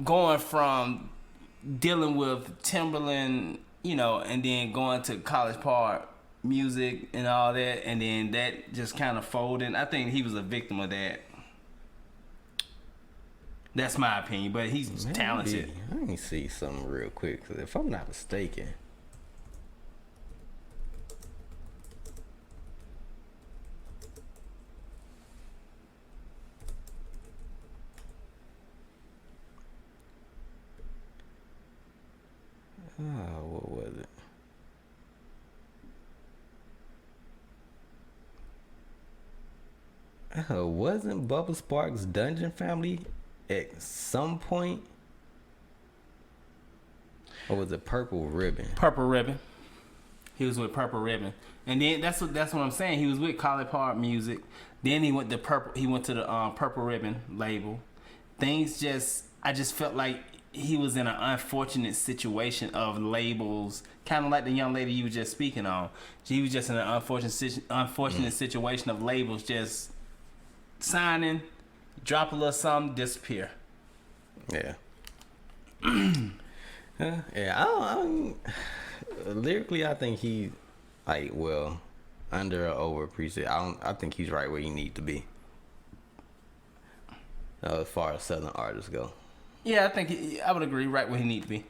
going from dealing with Timberland, you know, and then going to College Park music and all that, and then that just kind of folded. I think he was a victim of that. That's my opinion, but he's talented. Let me see something real quick, because if I'm not mistaken, what was it? Wasn't Bubba Sparks' Dungeon Family at some point? Or was it Purple Ribbon? Purple Ribbon. He was with Purple Ribbon, and then that's what I'm saying. He was with Collie Park Music. Then he went to the Purple Ribbon label. I just felt like he was in an unfortunate situation of labels, kind of like the young lady you were just speaking on. He was just in an unfortunate situation of labels just signing, drop a little something, disappear. Yeah. Yeah, I don't, lyrically, I think he, under or over appreciated. I think he's right where he need to be. As far as Southern artists go. Yeah, I would agree, right where he need to be.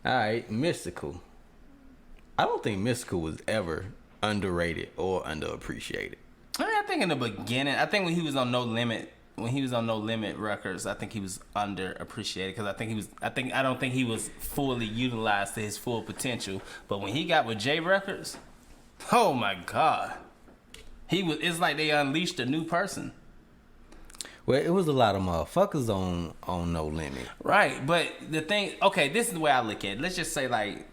All right, Mystical. I don't think Mystical was ever underrated or underappreciated. I think in the beginning, I think when he was on No Limit Records, I think he was underappreciated because I don't think he was fully utilized to his full potential. But when he got with J Records, oh my God, it's like they unleashed a new person. Well, it was a lot of motherfuckers on No Limit. Right, but the thing, okay, this is the way I look at it. Let's just say, like,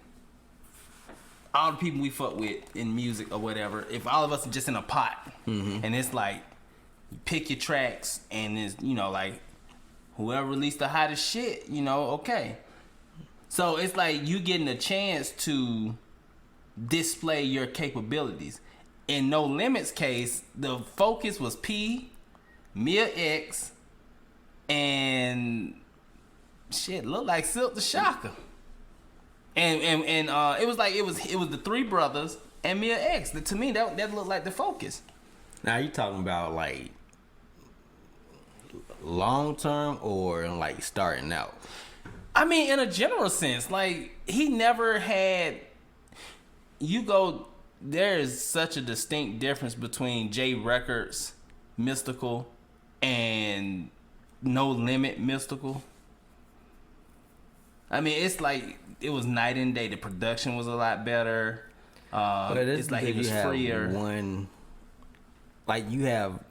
all the people we fuck with in music or whatever, if all of us are just in a pot, and it's like, you pick your tracks, and it's, like, whoever released the hottest shit, okay. So it's like you getting a chance to display your capabilities. In No Limit's case, the focus was P, Mia X, and shit looked like Silk the Shocker, and it was the three brothers and Mia X. To me, that looked like the focus. Now you talking about like long term or like starting out? I mean, in a general sense, like he never had. There is such a distinct difference between J Records Mystical and No Limit Mystical. I mean, it's like it was night and day. The production was a lot better. It's like he was freer. You have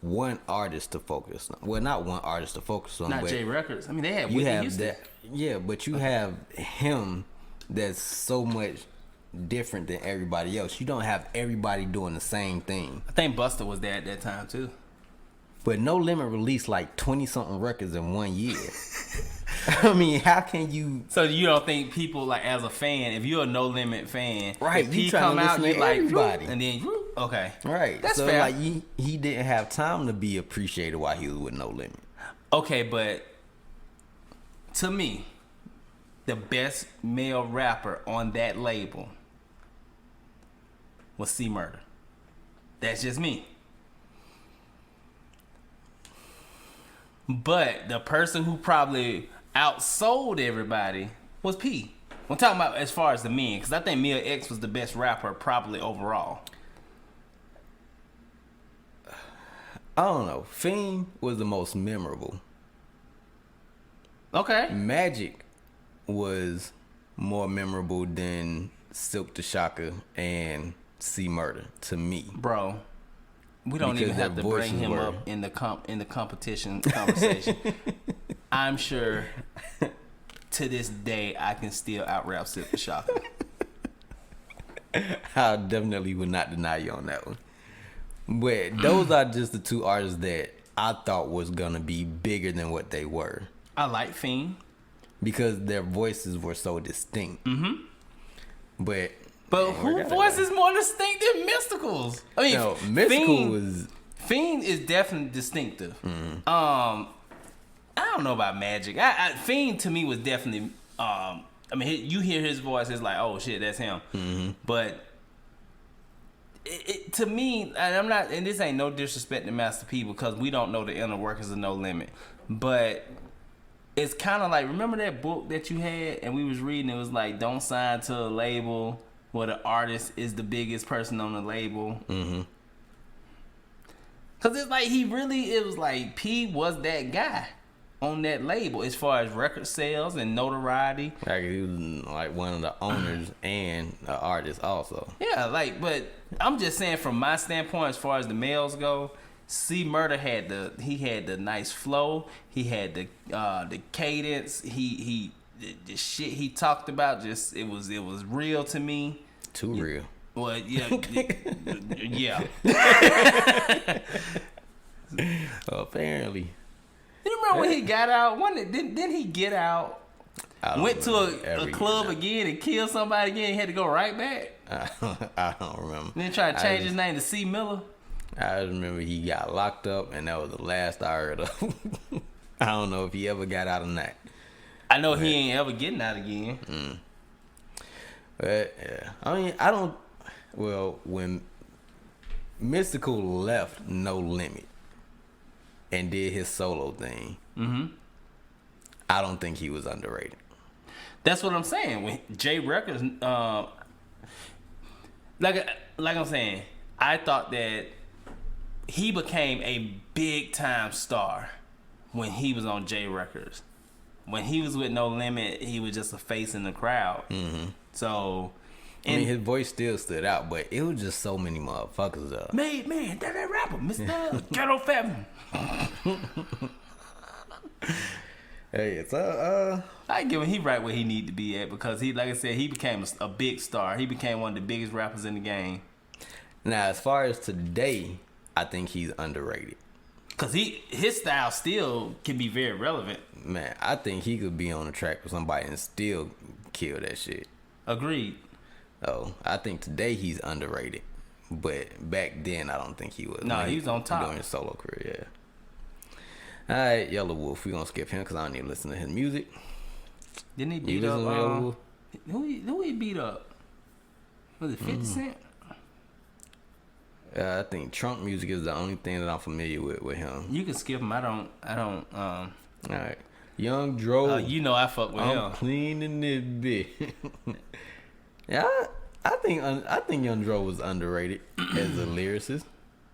one artist to focus on. Well, not one artist to focus on. Not J Records. I mean, they had you Whitney have Houston. that. Yeah, but you have him that's so much different than everybody else. You don't have everybody doing the same thing. I think Busta was there at that time too. But No Limit released like 20-something records in 1 year. I mean, how can you? So you don't think people, like, as a fan, if you're a No Limit fan, right? If you he trying come to out, listen you to like, everybody, and then okay, right? That's so fair. Like he didn't have time to be appreciated while he was with No Limit. Okay, but to me, the best male rapper on that label was C Murder. That's just me. But the person who probably outsold everybody was P. I'm talking about as far as the men, because I think Mia X was the best rapper probably overall. I don't know. Fiend was the most memorable. Okay. Magic was more memorable than Silk the Shocker and C Murder to me. Bro, we don't even have to bring him up in the competition conversation. I'm sure to this day I can still out-rap Silk the Shocker. I definitely would not deny you on that one. But those are just the two artists that I thought was gonna be bigger than what they were. I like Fiend because their voices were so distinct. Mm-hmm. But whose voice is more distinct than Mystical's? I mean, no, Mystical Fiend is definitely distinctive. Mm-hmm. I don't know about Magic. Fiend to me was definitely. I mean, you hear his voice, it's like, oh shit, that's him. Mm-hmm. But it to me, and I'm not, and this ain't no disrespect to Master P because we don't know the inner workings of No Limit, but it's kind of like, remember that book that you had and we was reading? It was like, don't sign to a label where the artist is the biggest person on the label. Mm-hmm. Cause it's like it was like P was that guy on that label as far as record sales and notoriety. Like he was like one of the owners and the artist also. Yeah, like, but I'm just saying from my standpoint, as far as the males go, C Murder had the nice flow. He had the cadence. He the shit he talked about, just it was real to me. Too real. Well, yeah, yeah. Apparently. You remember when he got out? Didn't he get out? Went to a club again and killed somebody again. He had to go right back. I don't remember. Then try to change his name to C. Miller. I remember he got locked up, and that was the last I heard of him. I don't know if he ever got out of that. I know he ain't ever getting out again. But yeah, I mean, I don't. Well, when Mystical left No Limit and did his solo thing, I don't think he was underrated. That's what I'm saying. When J Records, like I'm saying, I thought that he became a big time star when he was on J Records. When he was with No Limit, he was just a face in the crowd. So, I mean, his voice still stood out, but it was just so many motherfuckers up. Man, that rapper, Mr. Ghetto Fat. Hey, it's I give him, he right where he need to be at, because he, like I said, he became a big star. He became one of the biggest rappers in the game. Now, as far as today, I think he's underrated. Cause his style still can be very relevant. Man, I think he could be on the track with somebody and still kill that shit. Agreed. Oh, I think today he's underrated, but back then I don't think he was. No, he was on top during his solo career. Yeah. All right, Yellow Wolf. We gonna skip him because I don't need to listen to his music. Didn't he beat up? Who he beat up? Was it 50 Cent? I think Trump music is the only thing that I'm familiar with him. You can skip him. I don't. All right, Young Dro. You know I fuck with him. I'm cleaning this bitch. Yeah, I think Young Dro was underrated as a lyricist,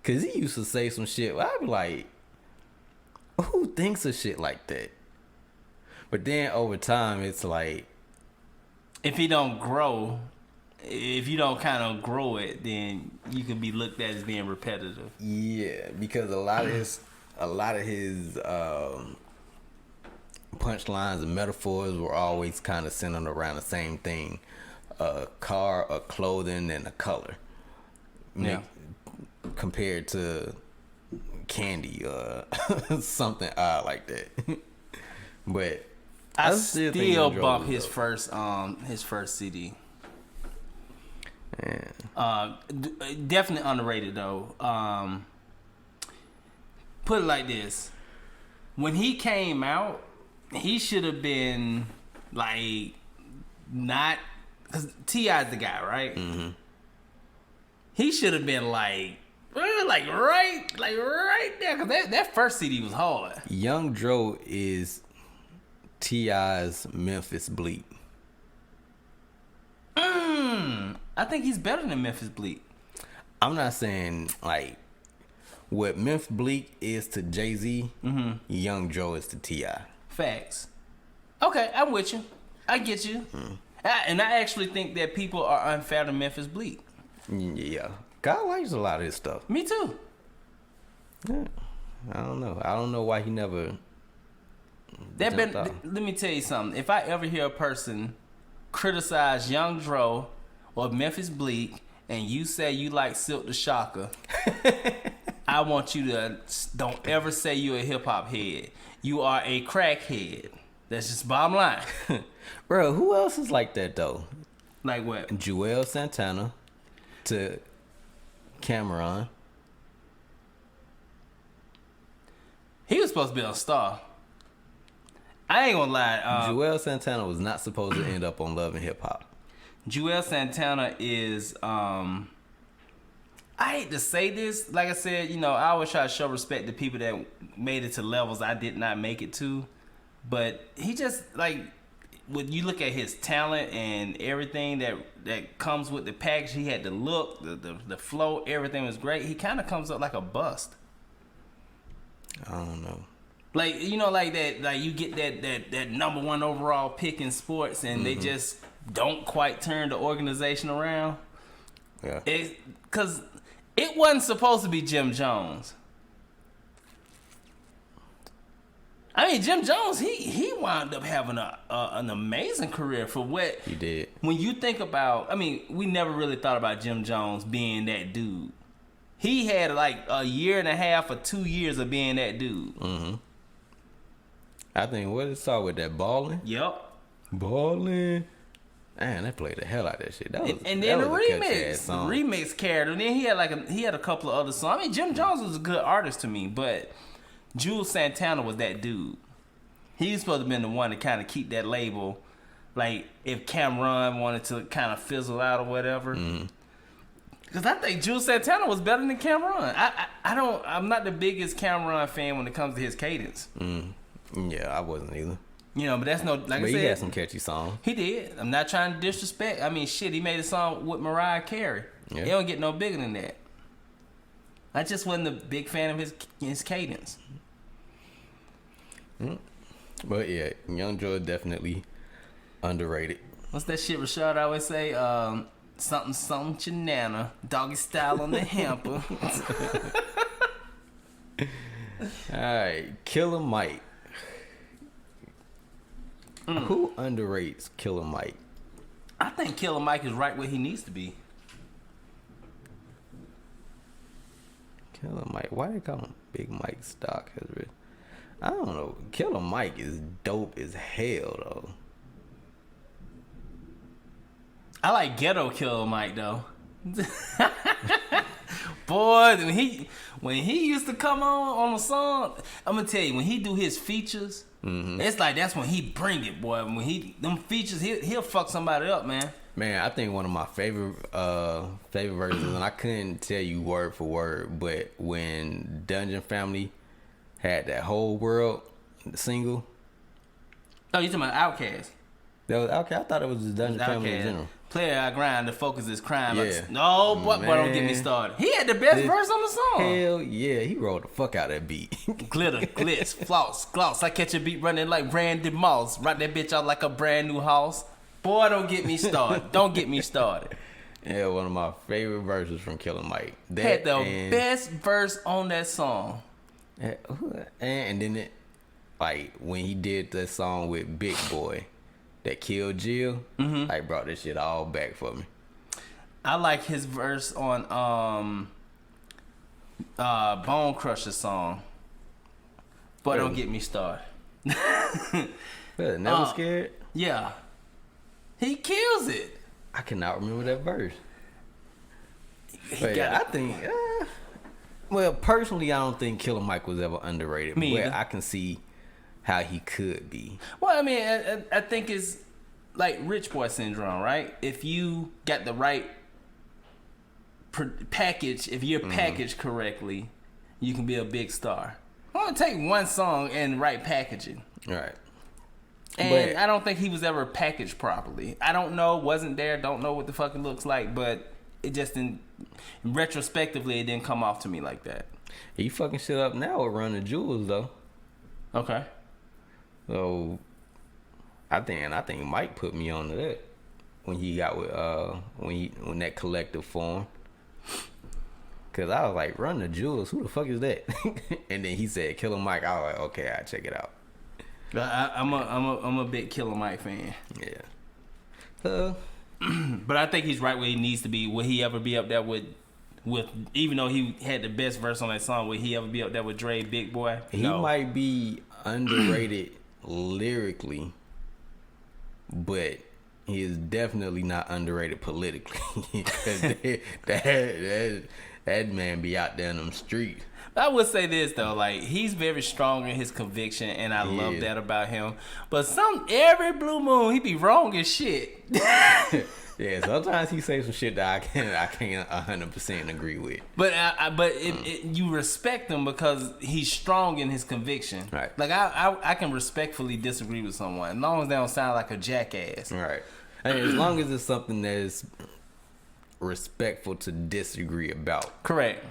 cause he used to say some shit. I'd be like, who thinks of shit like that? But then over time, it's like, if he don't grow. If you don't kind of grow it, then you can be looked at as being repetitive. Yeah, because a lot of his punchlines and metaphors were always kind of centered around the same thing: a car, a clothing, and a color. Yeah. Compared to candy or something odd like that. But I still bump his first CD. Yeah. Definitely underrated though. Put it like this: when he came out, he should have been like not, because T.I.'s the guy, right? Mm-hmm. He should have been like right there, because that first CD was hard. Young Dro is T.I.'s Memphis Bleak. I think he's better than Memphis Bleak. I'm not saying like what Memphis Bleak is to Jay-Z, Young Dro is to T.I. Facts. Okay, I'm with you. I get you. And I actually think that people are unfair to Memphis Bleak. Yeah. God likes a lot of his stuff. Me too. Yeah. I don't know why he never. Let me tell you something. If I ever hear a person criticize Young Dro or Memphis Bleak, and you say you like Silk the Shocker, I want you to don't ever say you're a hip hop head. You are a crackhead. That's just bottom line. Bro, who else is like that though? Like what? Joel Santana to Cameron. He was supposed to be a star. I ain't gonna lie. Joel Santana was not supposed to end up on Love and Hip Hop. Joel Santana is, I hate to say this. Like I said, I always try to show respect to people that made it to levels I did not make it to. But he just, like, when you look at his talent and everything that comes with the package, he had the look, the flow, everything was great. He kind of comes up like a bust. I don't know. Like, like that, like you get that number one overall pick in sports, and they just don't quite turn the organization around. Yeah. Because it wasn't supposed to be Jim Jones. I mean, Jim Jones, he wound up having an amazing career for what he did. When you think about, I mean, we never really thought about Jim Jones being that dude. He had like a year and a half or 2 years of being that dude. Mm-hmm. I think what it started with that balling. Yep. Balling. Man, they played the hell out of that shit. That was, and then that the was remix carried. And then he had a couple of other songs. I mean, Jim Jones was a good artist to me, but Jules Santana was that dude. He was supposed to have been the one to kind of keep that label. Like, if Cameron wanted to kind of fizzle out or whatever. Because I think Jules Santana was better than Cameron. I'm not the biggest Cameron fan when it comes to his cadence. Yeah, I wasn't either. You know, but that's no, like but I said. He had some catchy songs. He did. I'm not trying to disrespect. I mean, shit, he made a song with Mariah Carey. Yeah. It don't get no bigger than that. I just wasn't a big fan of his cadence. But yeah, Young Joe definitely underrated. What's that shit Rashad always say? Something chanana, doggy style on the hamper. Alright, Killer Mike. Who underrates Killer Mike? I think Killer Mike is right where he needs to be. Killer Mike. Why they call him Big Mike Stock? I don't know. Killer Mike is dope as hell, though. I like Ghetto Killer Mike, though. Boy, when he used to come on a song, I'm gonna tell you, when he do his features, it's like that's when he bring it, boy. When them features, he'll fuck somebody up, man. Man, I think one of my favorite verses, and I couldn't tell you word for word, but when Dungeon Family had that Whole World single. Oh, you talking about Outkast? That was Outkast. I thought it was the Dungeon Family in general. Player I grind, the focus is crime. Yeah. No, boy, don't get me started. He had the best verse on the song. Hell yeah, he rolled the fuck out of that beat. Glitter, glitz, floss, gloss. I catch a beat running like Randy Moss. Rock that bitch out like a brand new house. Boy, don't get me started. Don't get me started. Yeah, one of my favorite verses from Killer Mike. That had the best verse on that song. And then it, like when he did that song with Big Boy that killed Jill, like brought this shit all back for me. I like his verse on Bone Crusher song. But don't get me started. Never Scared? Yeah. He kills it. I cannot remember that verse. Well, personally, I don't think Killer Mike was ever underrated. Me but either. I can see how he could be. Well, I mean, I think it's like rich boy syndrome, right? If you got the right package, if you're packaged correctly, you can be a big star. I want to take one song and right packaging. Right. And I don't think he was ever packaged properly. I don't know, wasn't there, don't know what the fuck it looks like, but it just didn't, retrospectively, it didn't come off to me like that. He fucking shit up now with Run the Jewels, though. Okay. So, I think Mike put me on to that when he got with, when that collective formed. Cause I was like, Run the Jewels, who the fuck is that? And then he said Killer Mike. I was like, okay, I'll check it out. I'm a big Killer Mike fan. Yeah. But I think he's right where he needs to be. Will he ever be up there with even though he had the best verse on that song, will he ever be up there with Dre, Big Boy? He might be underrated lyrically, but he is definitely not underrated politically. Cause that man be out there in them streets. I would say this though, like he's very strong in his conviction, and I love that about him. But every blue moon, he be wrong as shit. Yeah, sometimes he say some shit that I can't 100% agree with. But you respect him because he's strong in his conviction. Right. Like I can respectfully disagree with someone as long as they don't sound like a jackass. Right. And as long as it's something that is respectful to disagree about. Correct.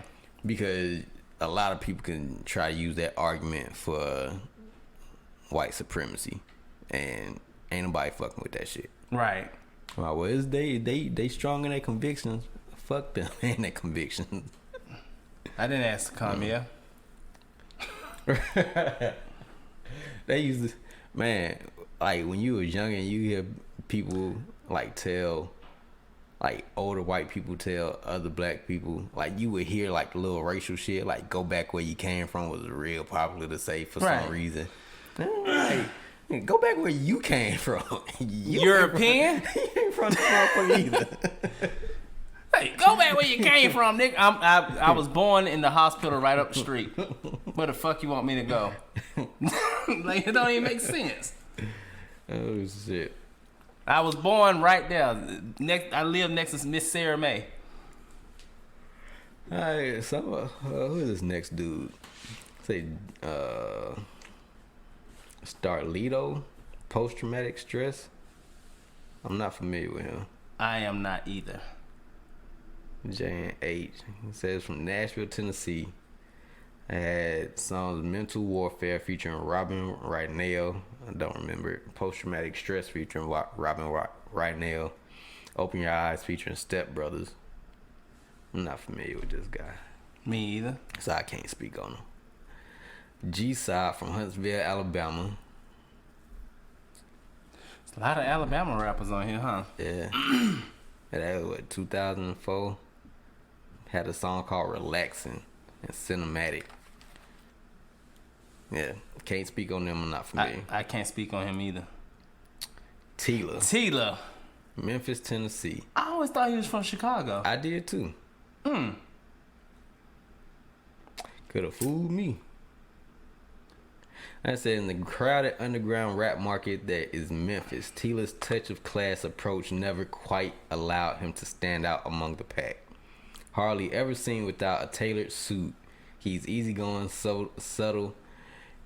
Because a lot of people can try to use that argument for white supremacy, and ain't nobody fucking with that shit. Right. Well, it's they strong in their convictions. Fuck them and their convictions. I didn't ask to come here. They used to, man, like when you was young and you hear people like tell, like older white people tell other black people, like you would hear like little racial shit, like go back where you came from was real popular to say for some reason. Like, go back where you came from. European? You ain't from the motherfucker either. Hey, go back where you came from, nigga. I was born in the hospital right up the street. Where the fuck you want me to go? Like, it don't even make sense. Oh, shit. I was born right there. I live next to Miss Sarah May. All right, so who is this next dude? Say, Starlito, post-traumatic stress. I'm not familiar with him. I am not either. J&H. It says from Nashville, Tennessee. I had songs Mental Warfare featuring Robin Wright-Nail. I don't remember it. Post-traumatic stress featuring Robin Wright-Nail. Open Your Eyes featuring Step Brothers. I'm not familiar with this guy. Me either. So I can't speak on him. G-Side from Huntsville, Alabama. There's a lot of Alabama rappers on here, huh? Yeah. That was what, 2004? Had a song called Relaxing and Cinematic. Yeah. Can't speak on them. I'm not familiar. I can't speak on him either. Tila. Memphis, Tennessee. I always thought he was from Chicago. I did too. Could have fooled me. I said, in the crowded underground rap market that is Memphis, Tila's touch of class approach never quite allowed him to stand out among the pack. Hardly ever seen without a tailored suit, he's easygoing, subtle,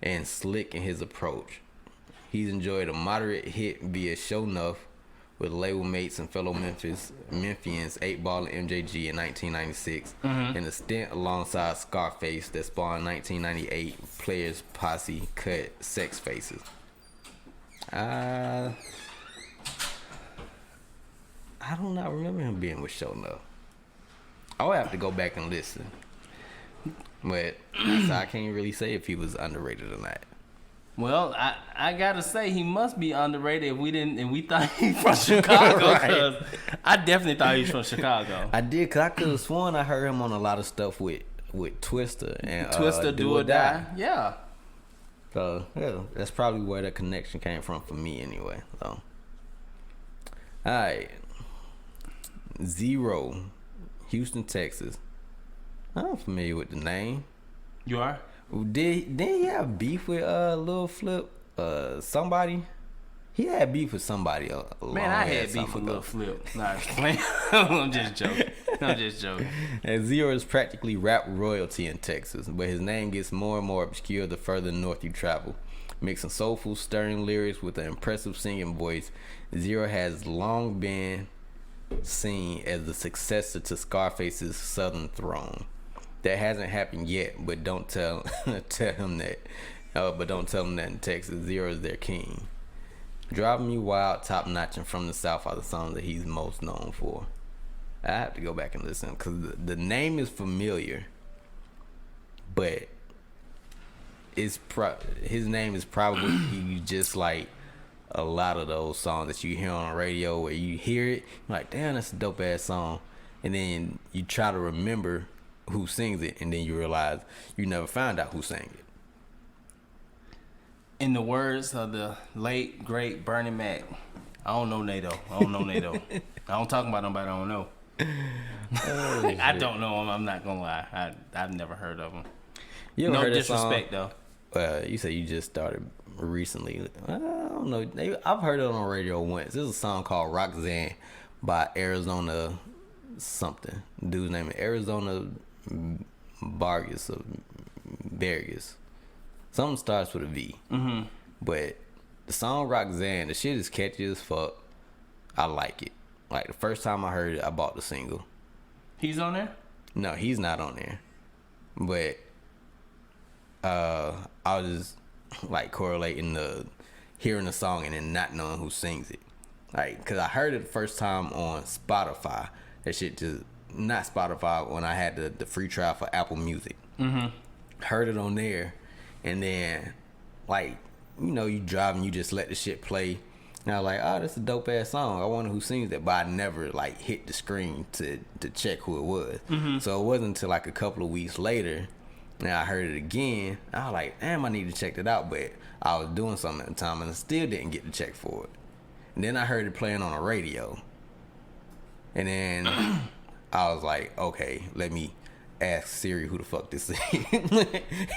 and slick in his approach. He's enjoyed a moderate hit via Show Nuff with label mates and fellow Memphians 8 Ball and MJG in 1996, and a stint alongside Scarface that spawned 1998 Players Posse cut Sex Faces. I do not remember him being with Show Nuff. I would have to go back and listen, but so I can't really say if he was underrated or not. Well, I gotta say he must be underrated if we thought he was from Chicago. Right. I definitely thought he was from Chicago. I did, cause I could have sworn I heard him on a lot of stuff with Twister and Twister Do or Die. Yeah. So yeah, that's probably where the connection came from for me anyway. So, all right, Zero, Houston, Texas. I'm familiar with the name. You are? Did he have beef with Lil Flip? Somebody? He had beef with somebody. Man, I had beef with Lil Flip. Nah, I'm just joking. And Zero is practically rap royalty in Texas, but his name gets more and more obscure the further north you travel. Mixing soulful, stirring lyrics with an impressive singing voice, Zero has long been seen as the successor to Scarface's Southern Throne. That hasn't happened yet, but don't tell him that. But don't tell him that in Texas, Zero is their king. Driving Me Wild, Top Notch, and From the South are the songs that he's most known for. I have to go back and listen because the name is familiar, but his name is probably just like a lot of those songs that you hear on the radio where you hear it, you're like, damn, that's a dope ass song, and then you try to remember who sings it, and then you realize you never found out who sang it. In the words of the late great Bernie Mac, I don't know NATO. I don't talk about nobody I don't know. Oh, I don't know him. I'm not gonna lie. I've never heard of him. You no heard disrespect though. You said you just started recently. I don't know. I've heard it on the radio once. There's a song called Roxanne by Arizona something. Dude's name is Arizona Vargas or Vargas. Something starts with a V. Mm-hmm. But the song Roxanne, the shit is catchy as fuck. I like it. Like the first time I heard it, I bought the single. He's on there? No, he's not on there. But I was just like correlating hearing the song and then not knowing who sings it. Like, cause I heard it the first time on Spotify. That shit just not Spotify when I had the free trial for Apple Music. Mm-hmm. Heard it on there, and then like you driving, you just let the shit play. And I was like, oh, this is a dope ass song. I wonder who sings that, but I never like hit the screen to check who it was. Mm-hmm. So it wasn't until like a couple of weeks later, and I heard it again. I was like, damn, I need to check it out, but I was doing something at the time, and I still didn't get to check for it. And then I heard it playing on the radio, and then I was like, okay, let me ask Siri who the fuck this is.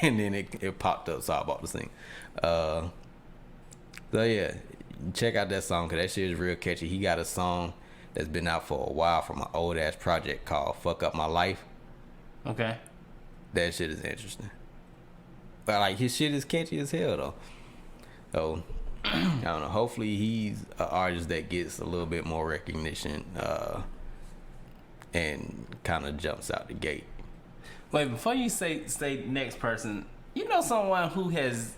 And then it popped up, so I bought the thing. So yeah, check out that song, because that shit is real catchy. He got a song that's been out for a while from an old ass project called Fuck Up My Life. Okay. That shit is interesting. But like, his shit is catchy as hell though. So I don't know, hopefully he's an artist that gets a little bit more recognition and kind of jumps out the gate. Wait, before you say next person, you know someone who has,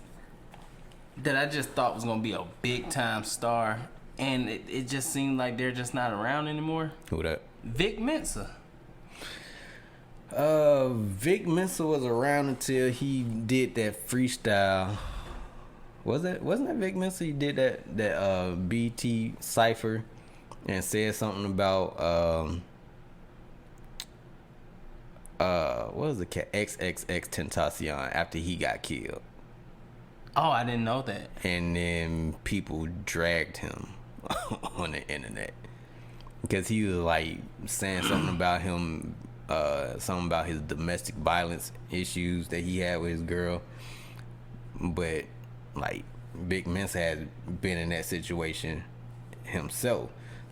that I just thought was gonna be a big time star, and it just seemed like they're just not around anymore? Who that? Vic Mensa. Vic Mensa was around until he did that freestyle. Wasn't that Vic Mensa? He did that BT cipher and said something about what was the cat, XXX Tentacion, after he got killed. Oh, I didn't know that. And then people dragged him on the internet because he was like saying something about him, something about his domestic violence issues that he had with his girl. But like, Big Mensa has been in that situation himself.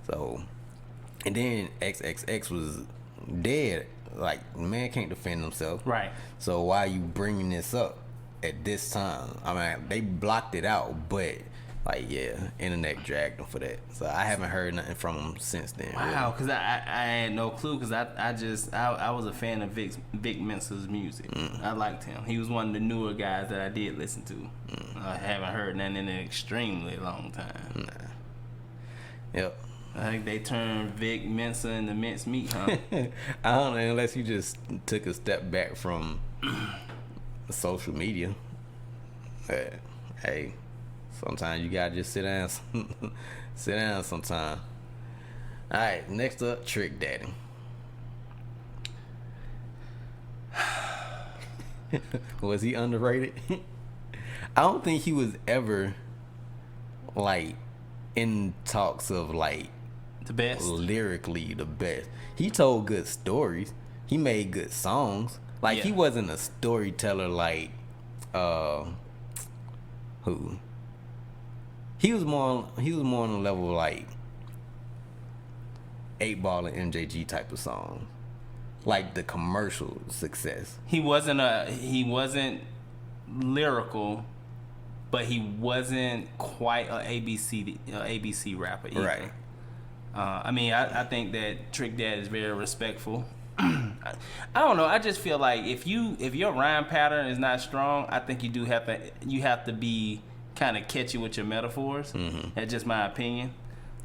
So, and then XXX was dead. Like, man can't defend himself. Right. So why are you bringing this up at this time? I mean, they blocked it out, but like, yeah, internet dragged him for that. So I haven't heard nothing from him since then. Wow, because I had no clue, because I was a fan of Vic Mensa's music. I liked him. He was one of the newer guys that I did listen to. I haven't heard nothing in an extremely long time. Nah. Yep. I think they turned Vic Mensa into mince meat, huh? I don't know, unless you just took a step back from social media. Hey, sometimes you gotta just sit down. Sit down sometime. All right, next up, Trick Daddy. Was he underrated? I don't think he was ever like in talks of like the best, lyrically the best. He told good stories. He made good songs. Like, he wasn't a storyteller like who? He was more on the level of like 8 Ball and MJG type of songs. Like the commercial success. He wasn't lyrical, but he wasn't quite a ABC rapper either. Right. I mean, I think that Trick Dad is very respectful. I don't know. I just feel like if your rhyme pattern is not strong, I think you have to be kind of catchy with your metaphors. Mm-hmm. That's just my opinion.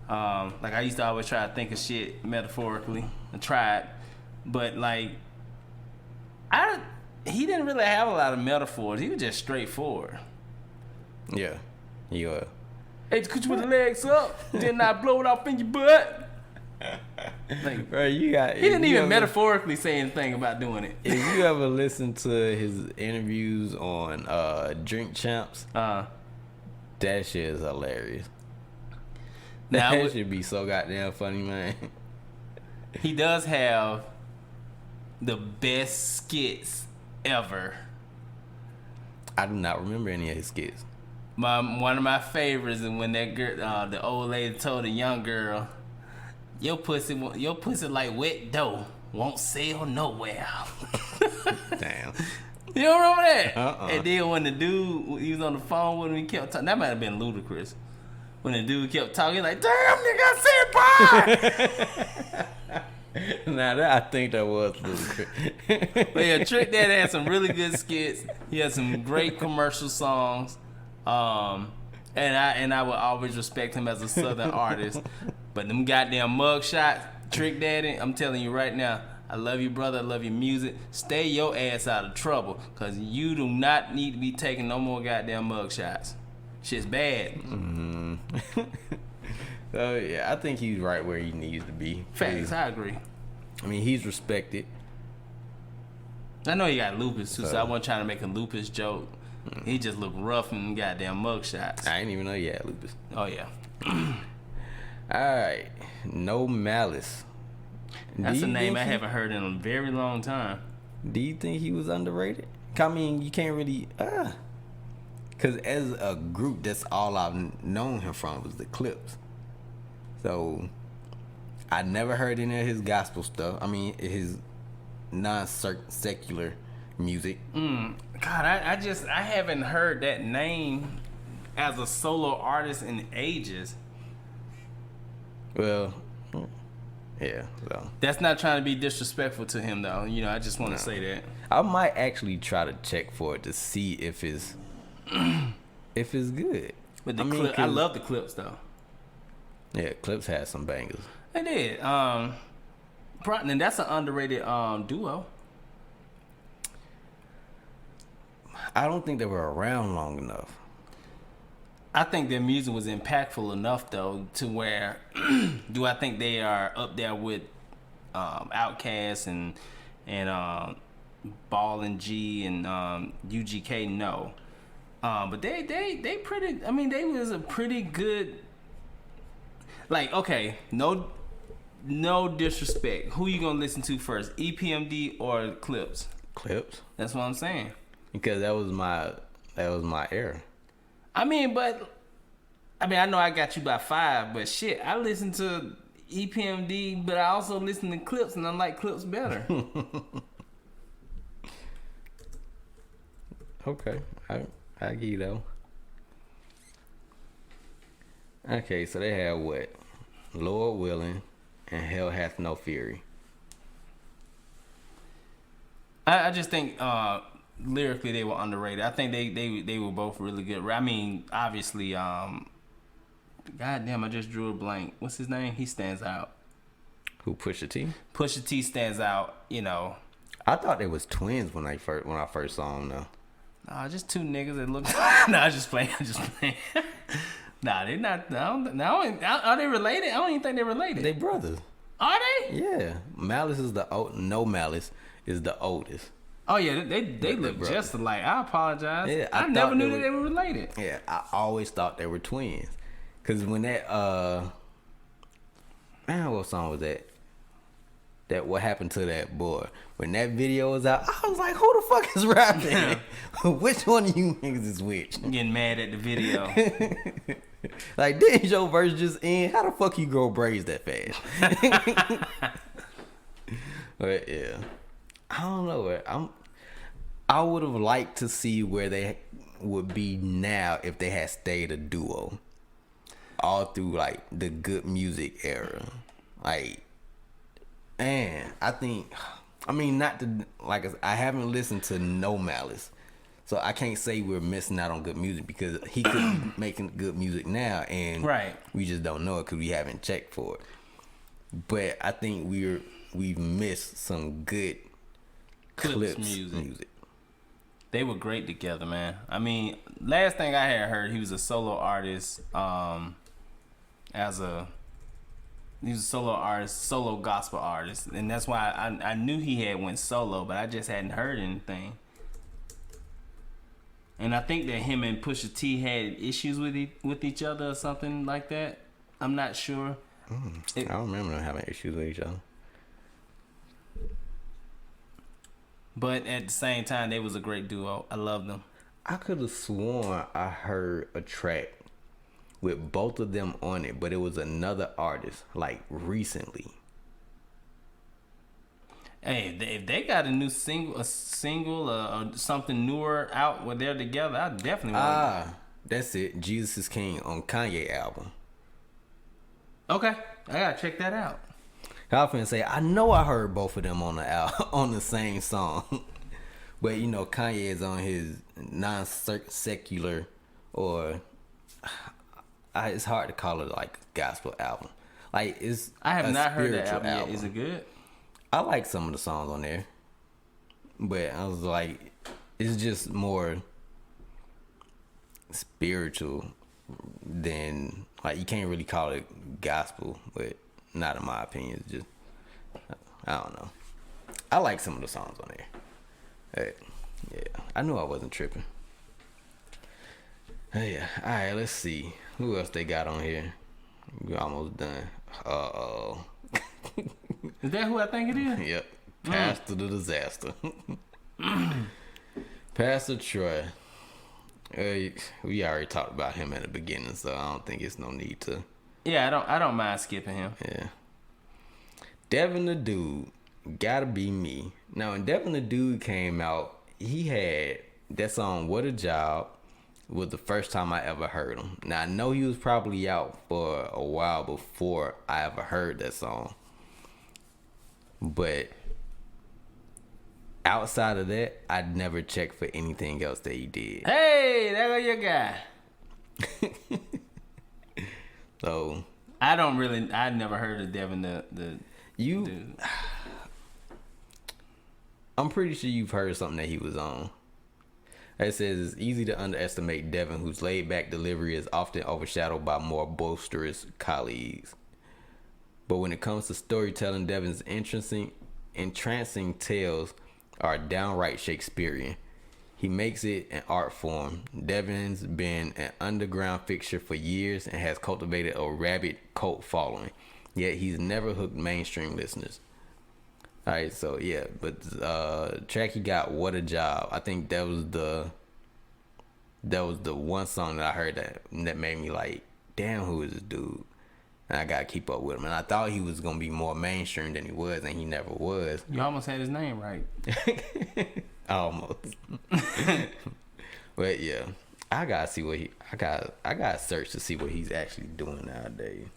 Like, I used to always try to think of shit metaphorically. I tried, but like, he didn't really have a lot of metaphors. He was just straightforward. Yeah. Yeah. Hey, could you put the legs up? Didn't I blow it off in your butt? Like, bro, he didn't even metaphorically say anything about doing it. If you ever listen to his interviews on Drink Champs, that shit is hilarious. Now, that should be so goddamn funny, man. He does have the best skits ever. I do not remember any of his skits. One of my favorites is when that girl, the old lady, told the young girl, "Your pussy like wet dough, won't sell nowhere." Damn. You don't remember that? And then when the dude, he was on the phone with him, he kept talking. That might have been ludicrous. When the dude kept talking, like, "Damn, nigga, I said bye." Now that I think that was ludicrous. But yeah, Trick Daddy had some really good skits. He had some great commercial songs. And I would always respect him as a Southern artist. But them goddamn mug shots, Trick Daddy, I'm telling you right now, I love you, brother. I love your music. Stay your ass out of trouble, because you do not need to be taking no more goddamn mug shots. Shit's bad. Mm-hmm. So yeah, I think he's right where he needs to be. Facts, I agree. I mean, he's respected. I know he got lupus too, so I wasn't trying to make a lupus joke. He just looked rough in goddamn mug shots. I didn't even know he had lupus. Oh yeah. Alright. No Malice. That's a name I haven't heard in a very long time. Do you think he was underrated? I mean, you can't really because as a group, that's all I've known him from was the Clips. So I never heard any of his gospel stuff. I mean, his non-secular music. God, I haven't heard that name as a solo artist in ages. Well, yeah. So that's not trying to be disrespectful to him, though. You know, I just want to say that. I might actually try to check for it to see if it's good. But I love the Clips though. Yeah, Clips had some bangers. They did. And that's an underrated duo. I don't think they were around long enough. I think their music was impactful enough though to where do I think they are up there with Outkast and Ball and G and UGK? No. But they pretty. I mean, they was a pretty good. Like, okay, no disrespect. Who you gonna listen to first, EPMD or Clips? Clips. That's what I'm saying. Because that was my era. I mean, I know I got you by 5, but shit, I listen to EPMD, but I also listen to Clips, and I like Clips better. Okay, I give you though. Okay, so they had what? Lord Willing and Hell Hath No Fury. I just think lyrically they were underrated. I think they were both really good. I mean, obviously, goddamn, I just drew a blank. What's his name? He stands out. Who, Pusha T? Pusha T stands out. You know. I thought they was twins when I first saw them though. Nah, just two niggas that look. Nah, I'm just playing. Nah, they not. Are they related? I don't even think they're related. They brothers. Are they? Yeah. Malice is No Malice is the oldest. Oh yeah, they look just alike. I apologize. Yeah, I never knew that they were related. Yeah, I always thought they were twins. Cause when that man, what song was that? That What Happened to That Boy? When that video was out, I was like, who the fuck is rapping? Which one of you niggas is which? Getting mad at the video. Like, didn't your verse just end? How the fuck you grow braids that fast? But yeah, I don't know. I would have liked to see where they would be now if they had stayed a duo all through like the good music era. Like, man, I mean, not to, like, I haven't listened to No Malice, so I can't say we're missing out on good music because he could be making good music now, and right, we just don't know it because we haven't checked for it. But I think we've missed some good Clips music. They were great together, man. I mean, last thing I had heard, he was a solo artist. He was a solo artist, solo gospel artist, and that's why I knew he had went solo, but I just hadn't heard anything. And I think that him and Pusha T had issues with each other or something like that. I'm not sure. I don't remember them having issues with each other. But at the same time, they was a great duo. I love them. I could have sworn I heard a track with both of them on it, but it was another artist, like recently. Hey, if they got a new single, or something newer out where they're together, I definitely want that's it. Jesus is King on Kanye album. Okay, I gotta check that out. I was finna say, I know I heard both of them on the same song, but you know Kanye is on his non-secular or. It's hard to call it like gospel album. Like I have not heard that album yet. Is it good? I like some of the songs on there, but I was like, it's just more. spiritual, then like you can't really call it gospel, but not in my opinion. It's just I don't know. I like some of the songs on there. Hey, yeah, I knew I wasn't tripping. Hey, yeah. All right, let's see who else they got on here. We're almost done. Is that who I think it is? Yep. Pastor the Disaster. Pastor Troy. We already talked about him at the beginning, so I don't think it's no need to. Yeah, I don't mind skipping him. Yeah. Devin the Dude, Gotta Be Me. Now, when Devin the Dude came out, he had that song What a Job. Was the first time I ever heard him. Now, I know he was probably out for a while before I ever heard that song. But outside of that, I'd never checked for anything else that he did. Hey, there go your guy. So I never heard of Devin the dude. I'm pretty sure you've heard something that he was on. It says it's easy to underestimate Devin, whose laid-back delivery is often overshadowed by more boisterous colleagues. But when it comes to storytelling, Devin's entrancing tales are downright Shakespearean. He makes it an art form. Devin's been an underground fixture for years and has cultivated a rabid cult following. Yet he's never hooked mainstream listeners. All right, so yeah, but track he got, What a Job. I think that was the one song that I heard that made me like, damn, who is this dude? And I gotta keep up with him. And I thought he was gonna be more mainstream than he was, and he never was. You almost had his name right. Almost. But yeah, I gotta see what I gotta search to see what he's actually doing nowadays.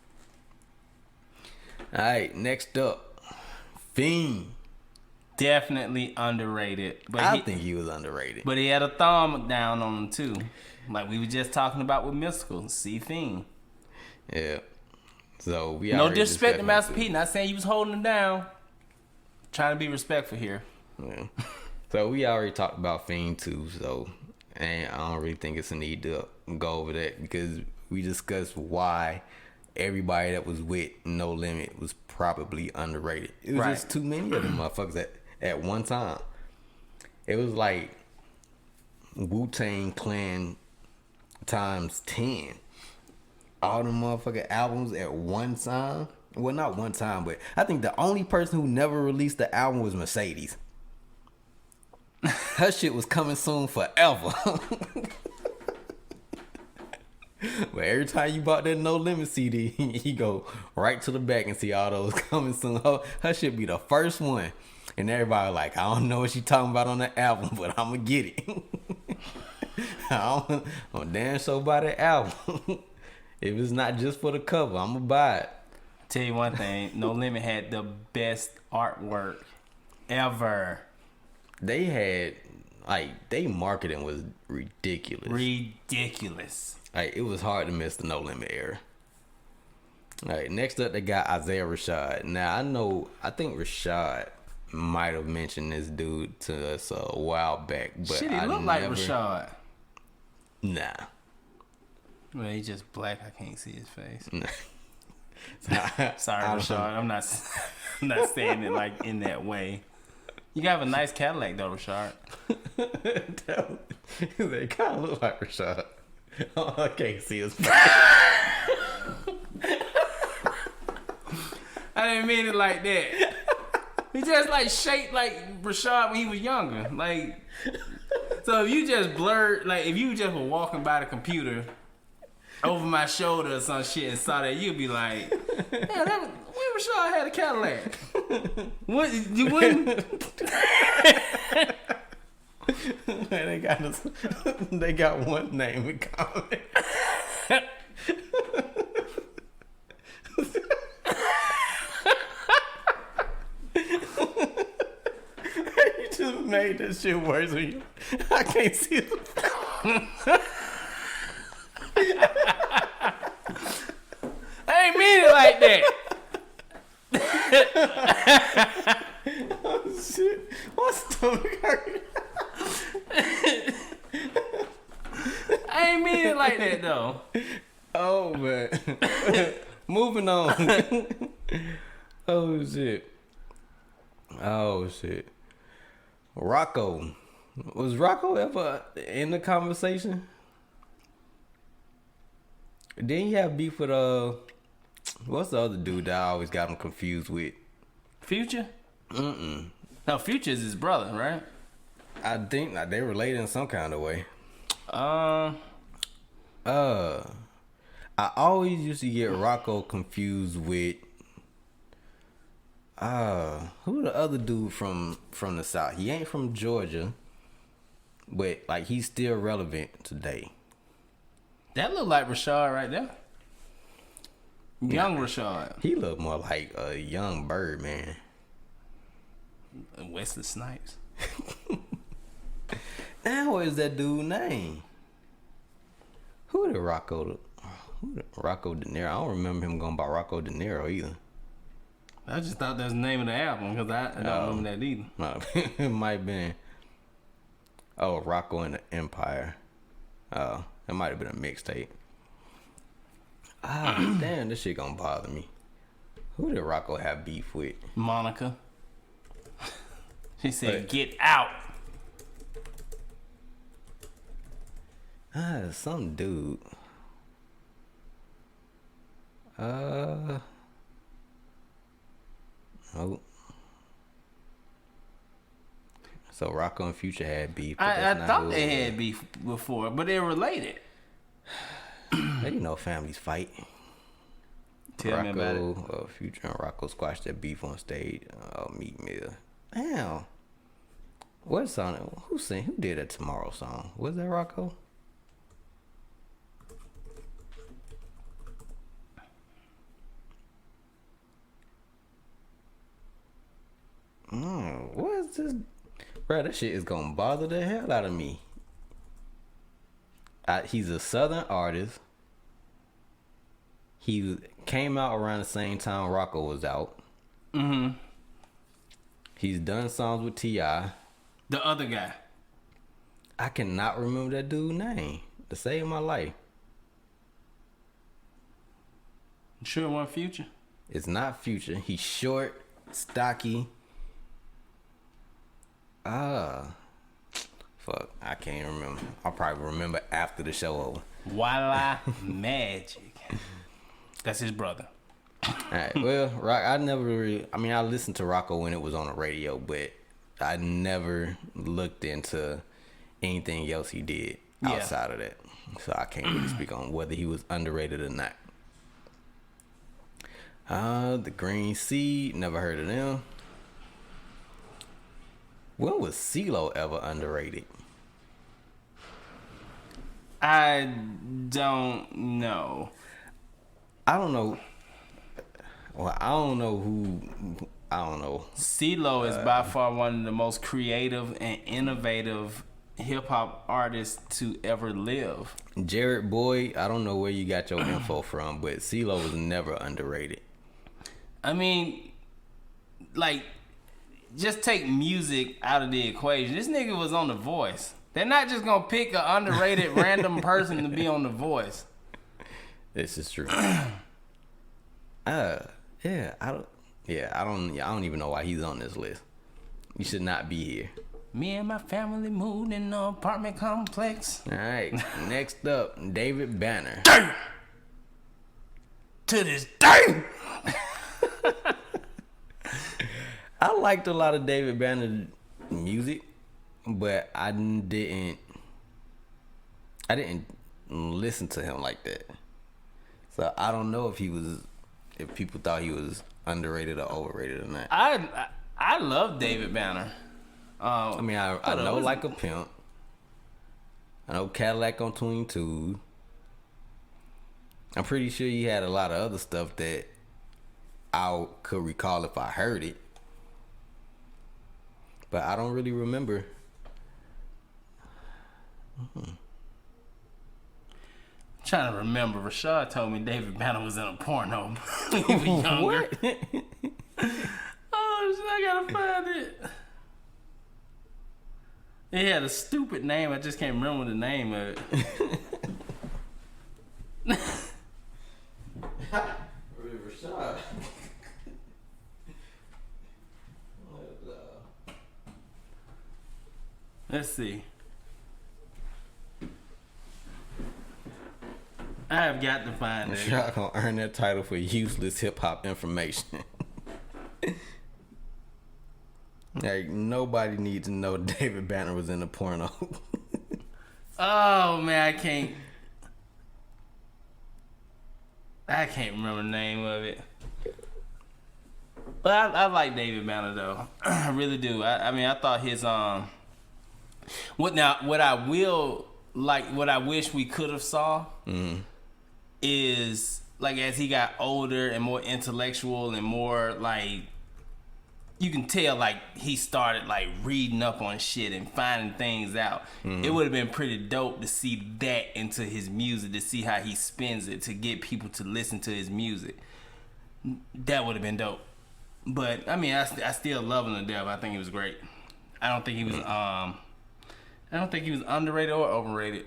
All right, next up. Fiend. Definitely underrated. But I think he was underrated. But he had a thumb down on him too. Like we were just talking about with Mystical. See Fiend. Yeah. So we no disrespect to Master P. Not saying you was holding him down. Trying to be respectful here. Yeah. So we already talked about Fiend too. So and I don't really think it's a need to go over that because we discussed why everybody that was with No Limit was probably underrated. It was just too many of them motherfuckers at one time. It was like Wu-Tang Clan times 10. All them motherfucking albums at one time. Well, not one time, but I think the only person who never released the album was Mercedes. Her shit was coming soon forever. But every time you bought that No Limit CD, you go right to the back and see all those coming soon. Her shit be the first one. And everybody like, I don't know what she talking about on the album, but I'm going to get it. I'm damn sure buy that album. If it's not just for the cover, I'm going to buy it. Tell you one thing, No Limit had the best artwork ever. They had, like, they marketing was ridiculous. Ridiculous. Like, it was hard to miss the No Limit era. All right, next up, they got Isaiah Rashad. Now, I think Rashad might have mentioned this dude to us a while back, but shit, he look like Rashad. Nah. Well, he's just black. I can't see his face. Nah. Sorry, Rashad. I'm not saying it like in that way. You got a nice Cadillac though, Rashad. They kind of look like Rashad. Oh, I can't see his face. I didn't mean it like that. He just like shaped like Rashad when he was younger. Like, so if you just blurred, like if you just were walking by the computer over my shoulder or some shit and saw that, you'd be like, yeah, when Rashad had a Cadillac. What, you wouldn't? They got one name in common. You just made this shit worse. I can't see it. I ain't mean it like that. Oh shit! My stomach hurt. I ain't mean though. Oh man. Moving on. Oh shit. Rocco. Was Rocco ever in the conversation? Didn't he have beef with what's the other dude that I always got him confused with? Future? Mm-mm. No, Future is his brother, right? I think they related in some kind of way. I always used to get Rocco confused with who the other dude from the South? He ain't from Georgia, but like he's still relevant today. That look like Rashad right there. Young Rashad. He look more like a young Bird, man. Wesley Snipes. Now what is that dude's name? Who the Rocco De Niro? I don't remember him going by Rocco De Niro either. I just thought that was the name of the album because I don't remember that either. No, it might have been. Oh, Rocco and the Empire. Oh, it might have been a mixtape. Damn, this shit gonna bother me. Who did Rocco have beef with? Monica. She said, "Get out." Some dude. Oh. So Rocco and Future had beef. I thought they had beef before, but they're related. You know families fight. Tell me about it. Future and Rocco squashed their beef on stage. Meat Mill. Damn. What song? Who did that Tomorrow song? Was that Rocco? What is this? Bro, that shit is gonna bother the hell out of me. He's a Southern artist. He came out around the same time Rocco was out. Mm-hmm. He's done songs with T.I. The other guy. I cannot remember that dude's name to save my life. You sure it wasn't Future? It's not Future. He's short, stocky. Fuck, I can't remember. I'll probably remember after the show over. Voila Magic. That's his brother. Alright, well, I never really, I listened to Rocco when it was on the radio, but I never looked into anything else he did outside of that. So I can't really speak on whether he was underrated or not. The Green Sea, never heard of them. When was CeeLo ever underrated? I don't know. I don't know. Well, I don't know who. I don't know. CeeLo is by far one of the most creative and innovative hip hop artists to ever live. Jared Boyd, I don't know where you got your info from, but CeeLo was never underrated. I mean, like, just take music out of the equation. This nigga was on The Voice. They're not just gonna pick an underrated random person to be on The Voice. This is true. I don't even know why he's on this list. He should not be here. Me and my family moved in an apartment complex. All right, next up, David Banner. Damn! To this day. I liked a lot of David Banner music, but I didn't listen to him like that. So I don't know if people thought he was underrated or overrated or not. I love David Banner. I know Like a Pimp. I know Cadillac on 22. I'm pretty sure he had a lot of other stuff that I could recall if I heard it. But I don't really remember. I'm trying to remember. Rashad told me David Banner was in a porno when he was younger. What? Oh, shit, I gotta find it. It had a stupid name. I just can't remember the name of it. Let's see. I have got to find it. Y'all gonna earn that title for useless hip hop information. Like, nobody needs to know David Banner was in a porno. Oh man, I can't remember the name of it. But I like David Banner though. I really do. I mean, I thought his what I wish we could have saw is like as he got older and more intellectual and more like, you can tell like he started like reading up on shit and finding things out. It would have been pretty dope to see that into his music, to see how he spins it, to get people to listen to his music. That would have been dope. But I mean, I still love him to death. I think he was great. I don't think he was underrated or overrated.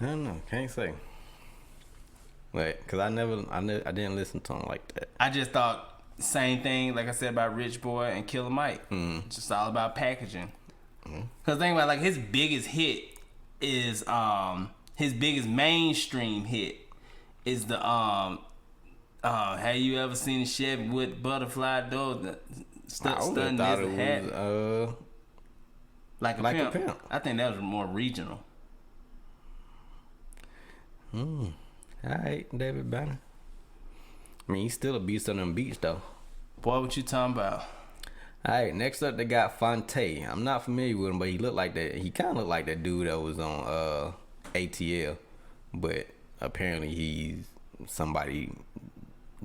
I don't know. Can't say. Wait, because I didn't listen to him like that. I just thought same thing, like I said about Rich Boy and Killer Mike. Just all about packaging. Because think about like his biggest hit is his biggest mainstream hit is the have you ever seen a Chevy with butterfly door stunting his hat? Like a pimp. I think that was more regional. Alright, David Banner. I mean, he's still a beast on them beats, though. Boy, what you talking about? Alright, next up they got Fonte. I'm not familiar with him, but he looked like that. He kind of looked like that dude that was on ATL. But apparently he's somebody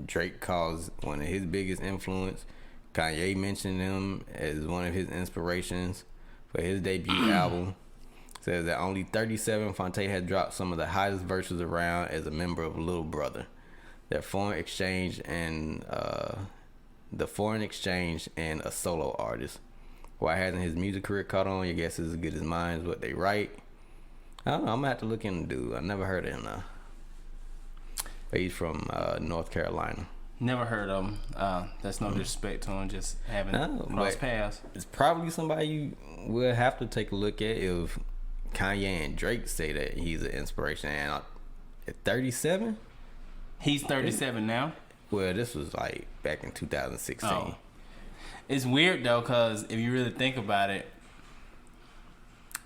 Drake calls one of his biggest influence. Kanye mentioned him as one of his inspirations for his debut album. Says that only 37, Fonte had dropped some of the hottest verses around as a member of Little Brother. The foreign exchange and a solo artist. Why hasn't his music career caught on? Your guess is as good as mine. Is what they write. I don't know. I'm gonna have to look into dude. I never heard of him though. But he's from North Carolina. Never heard of him. That's no disrespect to him. Just having crossed paths. It's probably somebody you will have to take a look at if Kanye and Drake say that he's an inspiration. And at 37, he's 37 now. Well, this was like back in 2016. Oh. It's weird though, cause if you really think about it,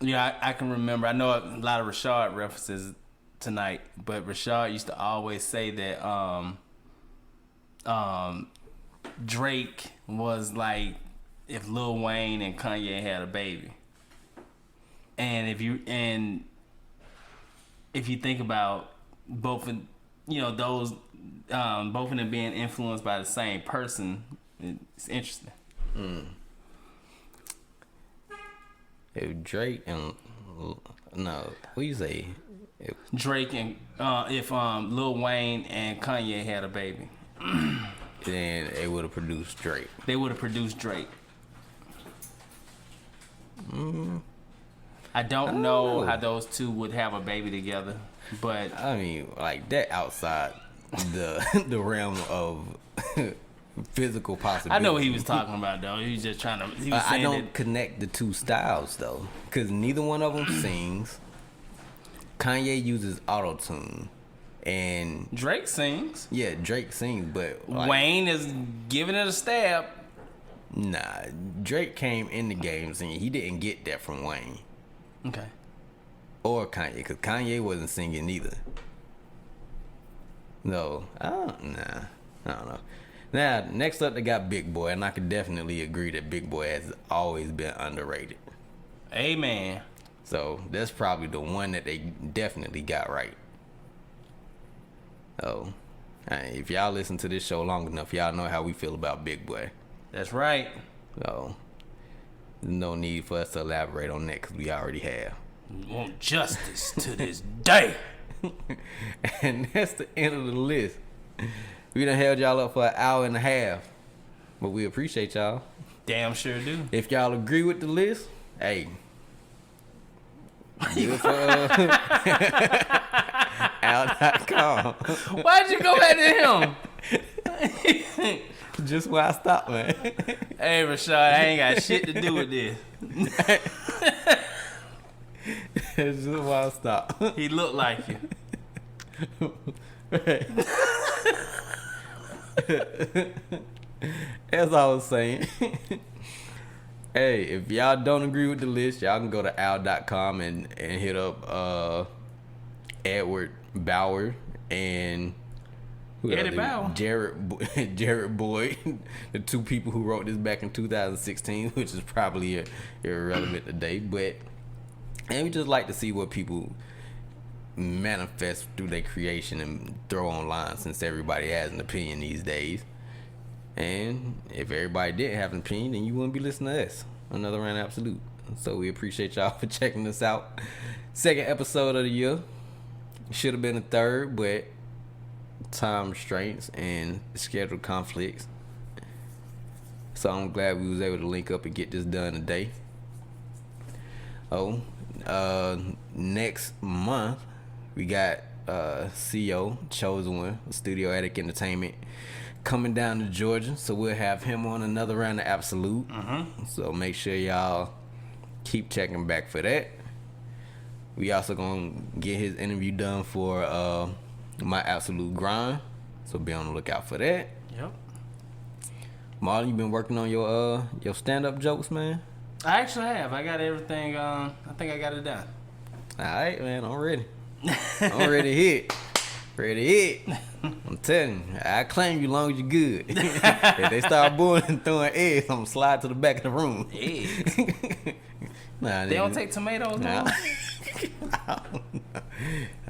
yeah, I can remember. I know a lot of Rashad references tonight, but Rashad used to always say that Drake was like if Lil Wayne and Kanye had a baby. And if you think about both of those both of them being influenced by the same person, it's interesting. If Drake and what you say? Drake and if Lil Wayne and Kanye had a baby, then they would have produced Drake. They would have produced Drake. I don't know how those two would have a baby together, but I mean, like that outside the realm of physical possibility. I know what he was talking about though. He was just trying to. He was saying I don't connect the two styles though, because neither one of them sings. Kanye uses auto-tune, and Drake sings. Yeah, Drake sings, but like, Wayne is giving it a stab. Nah, Drake came in the game singing. He didn't get that from Wayne. Okay. Or Kanye, because Kanye wasn't singing either. No, I don't know. Now, next up they got Big Boy, and I could definitely agree that Big Boy has always been underrated. Amen. So that's probably the one that they definitely got right. Oh, if y'all listen to this show long enough, y'all know how we feel about Big Boy. That's right. So there's no need for us to elaborate on that because we already have. We want justice to this day. And that's the end of the list. We done held y'all up for an hour and a half, but we appreciate y'all. Damn sure do. If y'all agree with the list, hey. Al.com. Why'd you go back to him? Just where I stopped, man. Hey, Rashad, I ain't got shit to do with this. That's just why I stop. He looked like you. As I was saying. Hey, if y'all don't agree with the list, y'all can go to al.com and hit up Edward Bauer and Eddie Bauer. Jared Boyd, the two people who wrote this back in 2016, which is probably irrelevant today. And we just like to see what people manifest through their creation and throw online, since everybody has an opinion these days. And if everybody didn't have an opinion, then you wouldn't be listening to us. Another round of Ab-So-Lute. So we appreciate y'all for checking us out. Second episode of the year. Should have been a third, but time restraints and schedule conflicts. So I'm glad we was able to link up and get this done today. Next month we got CEO Chosen One, Studio Attic Entertainment, coming down to Georgia, so we'll have him on another round of Ab-So-Lute. So make sure y'all keep checking back for that. We also gonna get his interview done for my Ab-So-Lute grind, so be on the lookout for that. Yep. Marlon, you been working on your stand-up jokes, man? I actually have. I got everything. I think I got it done. All right, man. I'm ready. I'm ready to hit. Ready to hit. I'm telling you, I claim you long as you good. If they start booing and throwing eggs, I'm gonna slide to the back of the room. Eggs? Nah, they don't take tomatoes, nah. no? I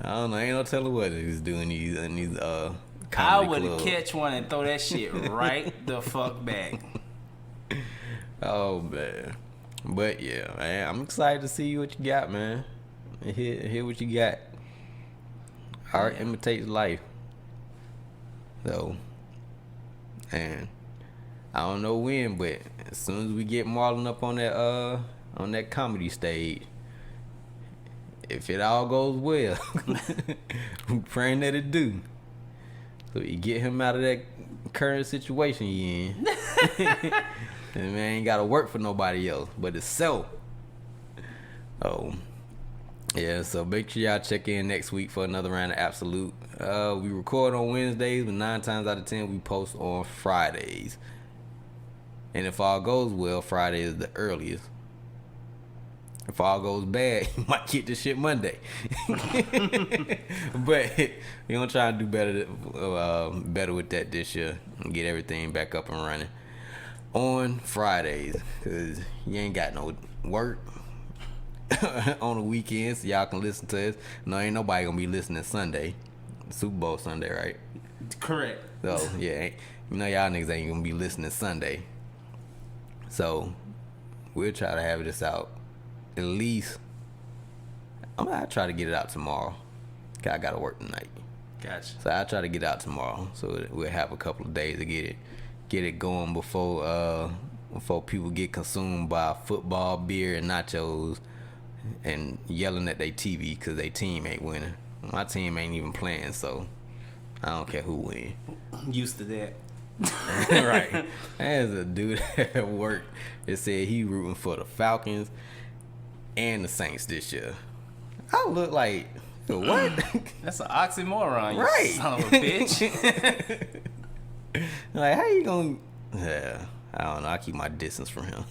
don't know. Ain't no telling what he's doing these I comedy would clubs. catch one and throw that shit right the fuck back. Oh man, but yeah, man, I'm excited to see what you got, man. Hear what you got. Art imitates life. So, and I don't know when, but as soon as we get Marlon up on that comedy stage, if it all goes well, I'm praying that it do. So you get him out of that current situation he in. And man ain't gotta work for nobody else but itself. Oh. Yeah, so make sure y'all check in next week for another round of Ab-So-Lute. We record on Wednesdays, but 9 times out of 10 we post on Fridays. And if all goes well, Friday is the earliest. If all goes bad, you might get this shit Monday. But we gonna try and do better with that this year and get everything back up and running on Fridays, cause you ain't got no work on the weekends, so y'all can listen to us. No, ain't nobody gonna be listening Sunday, Super Bowl Sunday, right? Correct. So yeah, you know y'all niggas ain't gonna be listening Sunday. So we'll try to have this out at least. I'm gonna try to get it out tomorrow. Cause I gotta work tonight. Gotcha. So I'll try to get it out tomorrow, so we'll have a couple of days to get it going before people get consumed by football, beer, and nachos, and yelling at their TV because their team ain't winning. My team ain't even playing, so I don't care who wins. Used to that. Right. There's a dude at work that said he rooting for the Falcons and the Saints this year. I look like, what? That's an oxymoron, you Right. son of a bitch. Like, how you gonna? Yeah, I don't know. I keep my distance from him.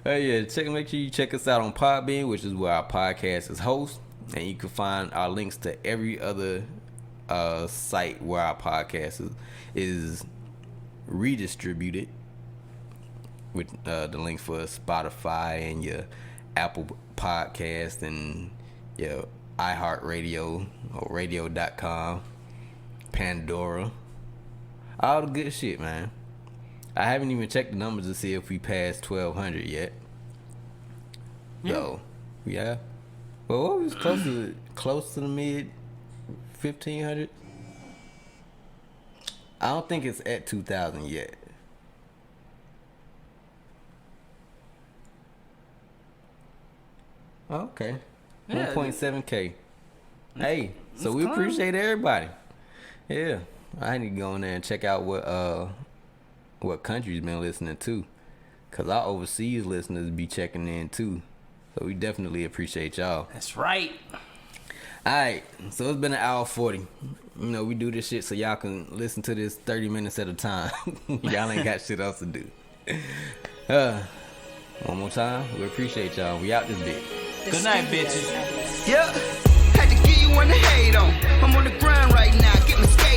Yeah, make sure you check us out on Podbean, which is where our podcast is hosted, and you can find our links to every other site where our podcast is redistributed, with the links for Spotify and your Apple Podcast and your iHeartRadio or radio.com, Pandora, all the good shit, man. I haven't even checked the numbers to see if we passed 1,200 yet. Yeah. So, yeah. Well, what was close to the mid 1,500? I don't think it's at 2,000 yet. Okay. Yeah. 1.7K. Hey, so we climbing. appreciate everybody. Yeah. I need to go in there and check out what country's been listening to. Cause our overseas listeners be checking in too. So we definitely appreciate y'all. That's right. Alright, so it's been an hour 40. You know, we do this shit so y'all can listen to this 30 minutes at a time. Y'all ain't got shit else to do. One more time, we appreciate y'all. We out this bitch. Good night, bitches. Yeah, had to give you one to hate on. I'm on the grind right now, get my skate